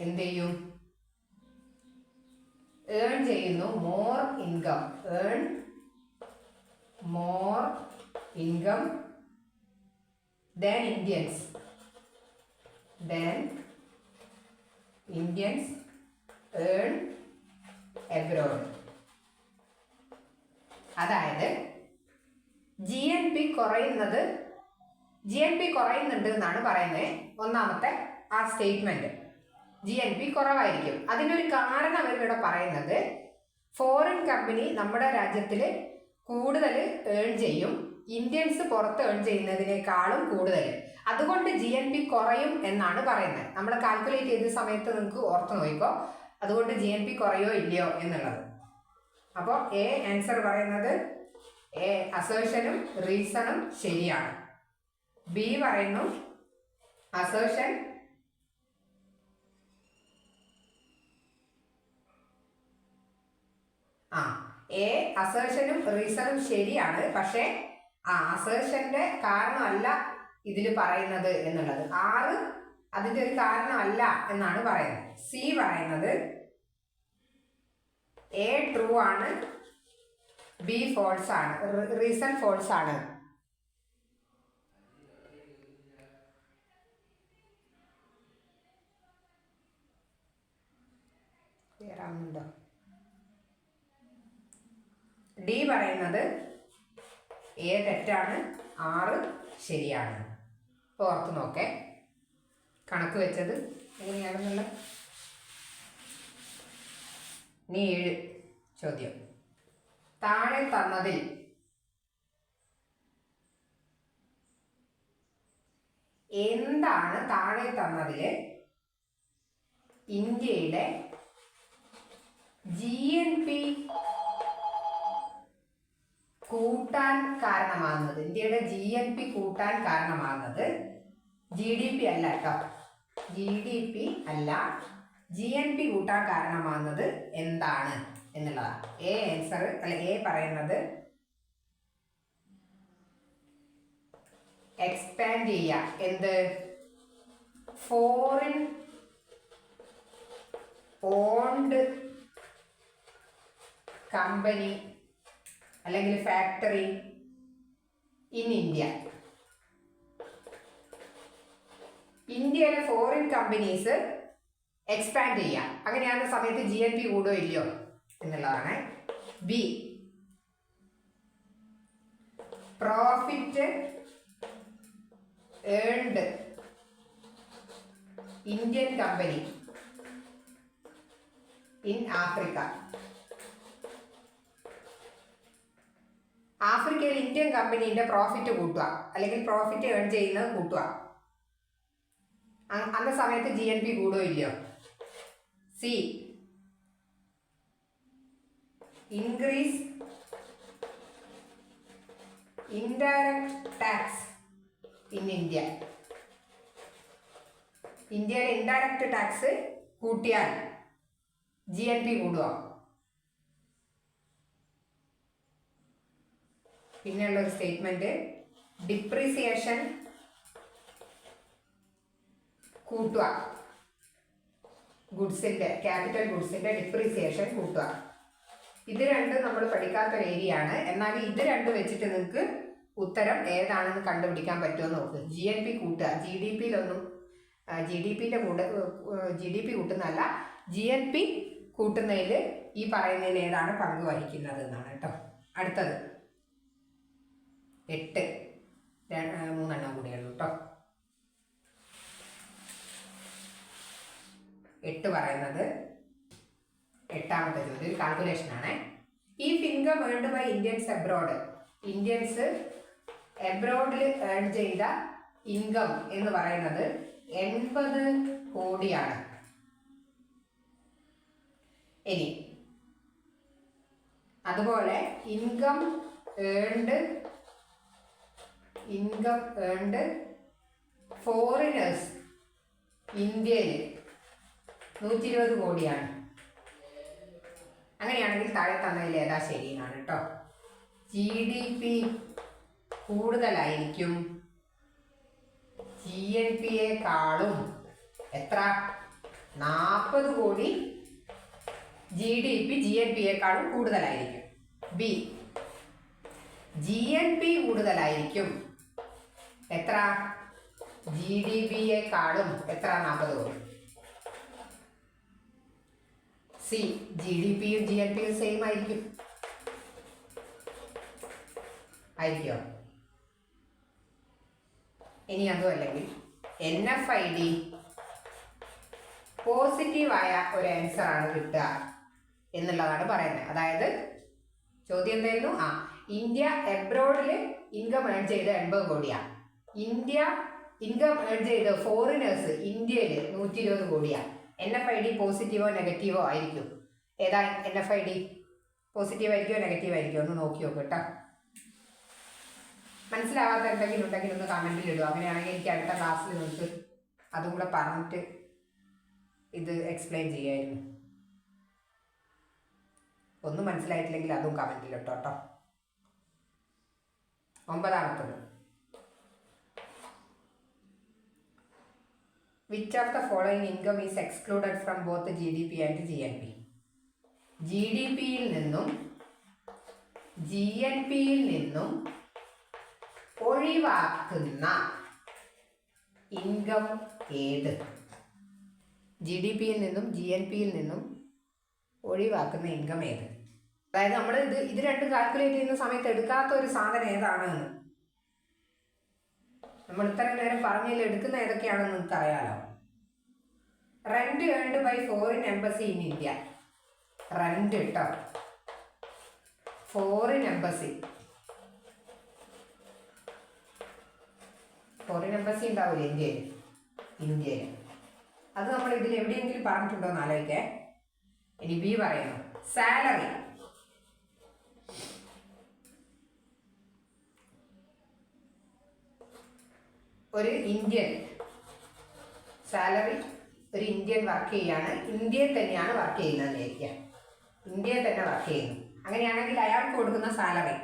എന്ത് ചെയ്യും? ഏൺ ചെയ്യുന്നു more income than Indians earn abroad. അതായത് GNP കുറയുന്നുണ്ട് എന്നാണ് പറയുന്നത്. ഒന്നാമത്തെ ആ സ്റ്റേറ്റ്മെന്റ് GNP കുറവായിരിക്കും. അതിനൊരു കാരണം അവരിവിടെ പറയുന്നത് ഫോറിൻ കമ്പനി നമ്മുടെ രാജ്യത്തിൽ കൂടുതൽ ഏൺ ചെയ്യും, ഇന്ത്യൻസ് പുറത്ത് ഏൺ ചെയ്യുന്നതിനേക്കാളും കൂടുതൽ. അതുകൊണ്ട് GNP കുറയും എന്നാണ് പറയുന്നത്. നമ്മൾ കാൽക്കുലേറ്റ് ചെയ്ത സമയത്ത് നിങ്ങൾക്ക് ഓർത്ത് നോക്കിക്കോ, അതുകൊണ്ട് GNP കുറയോ ഇല്ലയോ എന്നുള്ളത്. അപ്പോൾ ആൻസർ പറയുന്നത് അസേഷനും റീസണും ശരിയാണ്. ബി പറയുന്നു അസേഷൻ അസേഷനും റീസണും ശരിയാണ്. പക്ഷേ അസേഷന്റെ കാരണമല്ല ഇതിൽ പറയുന്നത് എന്നുള്ളത്. 6 അതിന്റെ ഒരു കാരണമല്ല എന്നാണ് പറയുന്നത്. സി പറയുന്നത് എ ട്രൂ ആണ്, ബി ഫോൾസ് ആണ്, റീസൺ ഫോൾസ് ആണ്. ക്ലിയർ ആവുന്നുണ്ടോ? ഡി പറയുന്നത് എ തെറ്റാണ്, 6 ശരിയാണ്. ഇപ്പോൾ ഓർത്ത് നോക്കേ കണക്ക് വെച്ചത് എങ്ങനെയാണെന്നുള്ള. ഇനി 7 ചോദ്യം. താഴെ തന്നതിൽ എന്താണ് ഇന്ത്യയുടെ GNP കൂട്ടാൻ കാരണമാകുന്നത്? ഇന്ത്യയുടെ GNP കൂട്ടാൻ കാരണമാകുന്നത് GDP അല്ല കേട്ടോ, GDP അല്ല, GNP കൂട്ടാൻ കാരണമാകുന്നത് എന്താണ് എന്നുള്ളതാണ്. ആൻസർ പറയുന്നത് എക്സ്പാൻഡ് ചെയ്യുക. എന്ത്? ഫോറിൻ ഓൺഡ് കമ്പനി അല്ലെങ്കിൽ ഫാക്ടറി ഇൻ ഇന്ത്യയിലെ ഫോറിൻ കമ്പനീസ് എക്സ്പാൻഡ് ചെയ്യാം. അങ്ങനെയാകുന്ന സമയത്ത് GNP കൂടുകയോ ഇല്ലയോ എന്നുള്ളതാണ്. B profit earned Indian company in Africa. ആഫ്രിക്കയിൽ ഇന്ത്യൻ കമ്പനീൻ്റെ പ്രോഫിറ്റ് കൂട്ടുക അല്ലെങ്കിൽ പ്രോഫിറ്റ് ഏൺ ചെയ്യുന്നത് കൂട്ടുക. അന്ന സമയത്ത് GNP കൂടുകയോ ഇല്ലയോ? C increase indirect tax in ഇന്ത്യയിലെ ഇൻഡയറക്റ്റ് ടാക്സ് കൂട്ടിയാൽ GNP കൂടുക. പിന്നെയുള്ളൊരു സ്റ്റേറ്റ്മെന്റ് ഡിപ്രീസിയേഷൻ കൂട്ടുക. ക്യാപിറ്റൽ ഗുഡ്സിന്റെ ഡിപ്രീസിയേഷൻ കൂട്ടുക. ഇത് രണ്ടും നമ്മൾ പഠിക്കാത്തൊരു ഏരിയ ആണ്. എന്നാൽ ഇത് രണ്ടും വെച്ചിട്ട് നിങ്ങൾക്ക് ഉത്തരം ഏതാണെന്ന് കണ്ടുപിടിക്കാൻ പറ്റുമോ നോക്ക്. GNP കൂട്ടുക, GDP-യിലൊന്നും GDP കൂട്ടുന്നതല്ല, GNP കൂട്ടുന്നതിൽ ഈ പറയുന്നതിൽ ഏതാണ് പങ്ക് വഹിക്കുന്നത് എന്നാണ് കേട്ടോ. അടുത്തത് 8, 3 കൂടിയുള്ളൂ കേട്ടോ. 8 പറയുന്നത് 8ാമത്തെ ചോദ്യം കാൽക്കുലേഷൻ ആണ്. If income earned by Indians എബ്രോഡിൽ ഏൺ ചെയ്ത ഇൻകം എന്ന് പറയുന്നത് 80 കോടിയാണ്. ഇനി അതുപോലെ ഇൻകം ഏൺഡ് ഫോറിനേഴ്സ് ഇന്ത്യയിൽ 120 കോടിയാണ്. അങ്ങനെയാണെങ്കിൽ താഴെ തന്നതിൽ ഏതാ ശരിയെന്നാണ് കേട്ടോ. GDP കൂടുതലായിരിക്കും GNPയേക്കാളും എത്ര? 40 കോടി GDP GNPയേക്കാളും കൂടുതലായിരിക്കും. ബി, GNP കൂടുതലായിരിക്കും എത്ര? GDPയേക്കാളും എത്ര? 40 കോടി. സി, GDPയും GNPയും സെയിം ആയിരിക്കും. ആയിരിക്കോ? ഇനി അതും അല്ലെങ്കിൽ NFID പോസിറ്റീവായ ഒരു ആൻസർ ആണ് കിട്ടുക എന്നുള്ളതാണ് പറയുന്നത്. അതായത് ചോദ്യം എന്തായിരുന്നു? ഇന്ത്യ എബ്രോഡിൽ ഇൻകം ഏൺ ചെയ്ത് 80 കോടിയാണ്. ഇന്ത്യ ഇൻകം ഏൺ ചെയ്ത് ഫോറിനേഴ്സ് ഇന്ത്യയിൽ 120 കോടിയാണ്. NFID പോസിറ്റീവോ നെഗറ്റീവോ ആയിരിക്കും? ഏതാ NFID? പോസിറ്റീവ് ആയിരിക്കുമോ നെഗറ്റീവ് ആയിരിക്കുമോ? ഒന്ന് നോക്കി നോക്ക് കേട്ടോ. മനസ്സിലാവാത്ത എന്തെങ്കിലും ഉണ്ടെങ്കിൽ ഒന്ന് കമൻറ്റിൽ ഇടുക. അങ്ങനെയാണെങ്കിൽ എനിക്ക് അടുത്ത ക്ലാസ്സിൽ നിങ്ങൾക്ക് അതും കൂടെ പറഞ്ഞിട്ട് ഇത് എക്സ്പ്ലെയിൻ ചെയ്യായിരുന്നു. ഒന്നും മനസ്സിലായിട്ടില്ലെങ്കിൽ അതും കമൻറ്റിൽ ഇട്ടോ കേട്ടോ. 9ാമത്തത്, which of the following income is excluded from both GDP and GNP? GDPയിൽ നിന്നും GNPയിൽ നിന്നും ഒഴിവാക്കുന്ന ഇൻകം ഏത്? GDPയിൽ നിന്നും GNPയിൽ നിന്നും ഒഴിവാക്കുന്ന ഇൻകം ഏത്? അതായത് നമ്മൾ ഇത് രണ്ടും കാൽക്കുലേറ്റ് ചെയ്യുന്ന സമയത്ത് എടുക്കാത്ത ഒരു സാധനം ഏതാണ്? നമ്മൾ ഇത്രയും നേരം പറഞ്ഞതിൽ എടുക്കുന്ന ഏതൊക്കെയാണെന്ന് നിങ്ങൾക്ക് അറിയാലോ. Rent earned by foreign embassy in India. Rent കേട്ടോ, ഫോറിൻ എംബസി ഉണ്ടാവില്ലേ ഇന്ത്യയിൽ. അത് നമ്മൾ ഇതിൽ എവിടെയെങ്കിലും പറഞ്ഞിട്ടുണ്ടോ എന്ന് ആലോചിക്കേ. ഇനി ബി പറയുന്നു, സാലറി. ഒരു ഇന്ത്യൻ സാലറി, ഒരു ഇന്ത്യൻ വർക്ക് ചെയ്യാണ്, ഇന്ത്യയിൽ തന്നെയാണ് വർക്ക് ചെയ്യുന്നതെന്ന് വിചാരിക്കുക. ഇന്ത്യയിൽ തന്നെ വർക്ക് ചെയ്യുന്നു. അങ്ങനെയാണെങ്കിൽ അയാൾക്ക് കൊടുക്കുന്ന സാലറി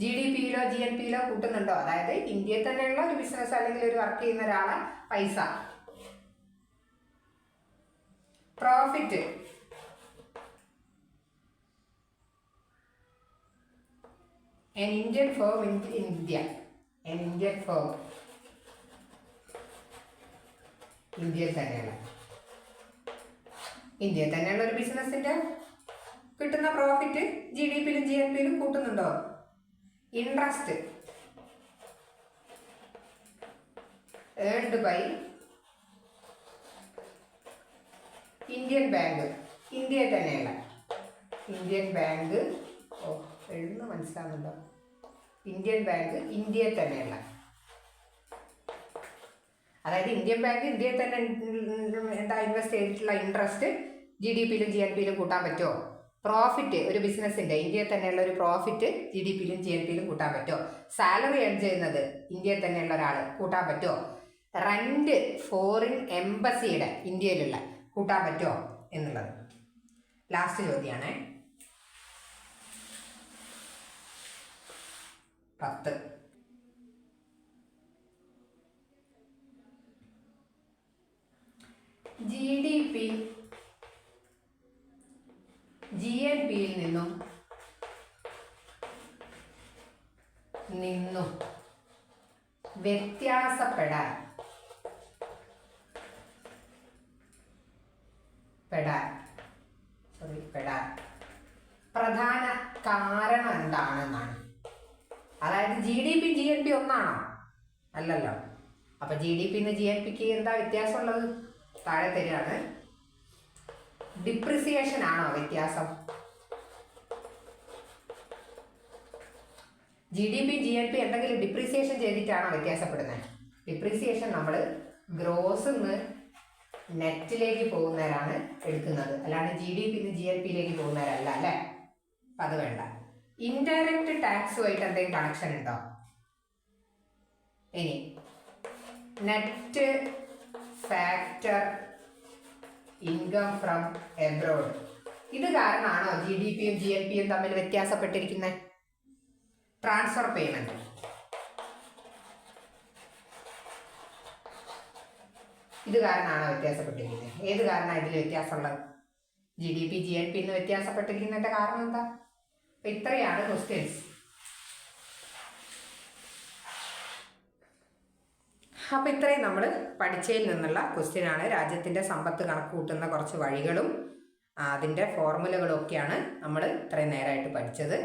GDPയിലോ GNPയിലോ കൂട്ടുന്നുണ്ടോ? അതായത് ഇന്ത്യയിൽ തന്നെയുള്ള ഒരു ബിസിനസ് അല്ലെങ്കിൽ ഒരു വർക്ക് ചെയ്യുന്ന ഒരാളെ പൈസ. Profit, an Indian firm in India. an Indian firm ഇന്ത്യയിൽ തന്നെയുള്ള ഒരു ബിസിനസിന്റെ കിട്ടുന്ന പ്രോഫിറ്റ് GDPയിലും GNPയിലും കൂട്ടുന്നുണ്ടോ? Interest earned by Indian bank, ഇന്ത്യയിൽ തന്നെയുള്ള ഇന്ത്യൻ ബാങ്ക്. എഴുതുന്ന മനസ്സിലാകുന്നുണ്ടോ? ഇന്ത്യൻ ബാങ്ക് ഇന്ത്യയിൽ തന്നെയുള്ള, അതായത് ഇന്ത്യൻ ബാങ്ക് ഇന്ത്യയിൽ തന്നെ ഇൻവെസ്റ്റ് ചെയ്തിട്ടുള്ള ഇൻട്രസ്റ്റ് GDPയിലും GNPയിലും കൂട്ടാൻ പറ്റുമോ? പ്രോഫിറ്റ്, ഒരു ബിസിനസ്സിന്റെ ഇന്ത്യയിൽ തന്നെയുള്ള ഒരു പ്രോഫിറ്റ് GDPയിലും GNPയിലും കൂട്ടാൻ പറ്റുമോ? സാലറി ഏൺ ചെയ്യുന്നത് ഇന്ത്യയിൽ തന്നെയുള്ള ഒരാൾ കൂട്ടാൻ പറ്റുമോ? റെന്റ് ഫോറിൻ എംബസിയുടെ ഇന്ത്യയിലുള്ള കൂട്ടാൻ പറ്റുമോ എന്നുള്ളത് ലാസ്റ്റ് ചോദ്യമാണ്. 10. GDP GNPയിൽ നിന്നും വ്യത്യാസപ്പെടാൻ പ്രധാന കാരണം എന്താണെന്നാണ്. അതായത് GDP GNP ഒന്നാണോ? അല്ലല്ലോ. അപ്പൊ GDPന്ന് GNPക്ക് എന്താ വ്യത്യാസമുള്ളത്? താഴെ തരികയാണ്. ഡിപ്രിസിയേഷൻ ആണോ വ്യത്യാസം? GDP GNP എന്തെങ്കിലും ഡിപ്രിസിയേഷൻ ചെയ്തിട്ടാണോ വ്യത്യാസപ്പെടുന്നത്? ഡിപ്രിസിയേഷൻ നമ്മൾ ഗ്രോസ് നെറ്റിലേക്ക് പോകുന്നവരാണ് എടുക്കുന്നത്, അല്ലാണ്ട് GDP GLP പോകുന്നവരല്ല അല്ലേ. അപ്പം അത് വേണ്ട. ഇൻഡയറക്റ്റ് ടാക്സുമായിട്ട് എന്തെങ്കിലും കണക്ഷൻ ഉണ്ടോ? ഇനി net factor income from abroad, ഇത് കാരണമാണോ GDP യും GLP യും തമ്മിൽ വ്യത്യാസപ്പെട്ടിരിക്കുന്നത്? ട്രാൻസ്ഫർ പേയ്മെന്റ്, ഇത് കാരണമാണോ വ്യത്യാസപ്പെട്ടിരിക്കുന്നത്? ഏത് കാരണമാണ് ഇതിൽ വ്യത്യാസമുള്ളത്? GDP GLP വ്യത്യാസപ്പെട്ടിരിക്കുന്നതിന്റെ കാരണം എന്താ? അപ്പൊ ഇത്രയാണ് ക്വസ്റ്റ്യൻസ്. അപ്പോൾ ഇത്രയും നമ്മൾ പഠിച്ചതിൽ നിന്നുള്ള ക്വസ്റ്റ്യനാണ്. രാജ്യത്തിൻ്റെ സമ്പത്ത് കണക്ക് കൂട്ടുന്ന കുറച്ച് വഴികളും അതിൻ്റെ ഫോർമുലകളും ഒക്കെയാണ് നമ്മൾ ഇത്രയും നേരമായിട്ട് പഠിച്ചത്.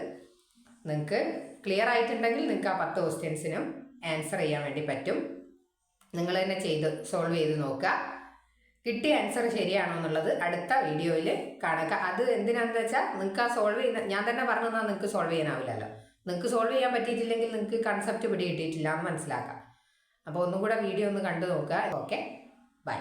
നിങ്ങൾക്ക് ക്ലിയർ ആയിട്ടുണ്ടെങ്കിൽ നിങ്ങൾക്ക് ആ 10 ക്വസ്റ്റ്യൻസിനും ആൻസർ ചെയ്യാൻ വേണ്ടി പറ്റും. നിങ്ങൾ തന്നെ സോൾവ് ചെയ്ത് നോക്കുക. കിട്ടിയ ആൻസർ ശരിയാണോ എന്നുള്ളത് അടുത്ത വീഡിയോയിൽ കാണുക. അത് എന്തിനാണെന്ന് വെച്ചാൽ നിങ്ങൾക്ക് ആ സോൾവ് ചെയ്യുന്ന, ഞാൻ തന്നെ പറഞ്ഞു തന്നാൽ നിങ്ങൾക്ക് സോൾവ് ചെയ്യാനാവില്ലല്ലോ. നിങ്ങൾക്ക് സോൾവ് ചെയ്യാൻ പറ്റിയിട്ടില്ലെങ്കിൽ നിങ്ങൾക്ക് കൺസെപ്റ്റ് പിടി കിട്ടിയിട്ടില്ല എന്ന് മനസ്സിലാക്കാം. അപ്പോൾ ഒന്നും കൂടെ വീഡിയോ ഒന്ന് കണ്ടു നോക്കുക. Okay, by.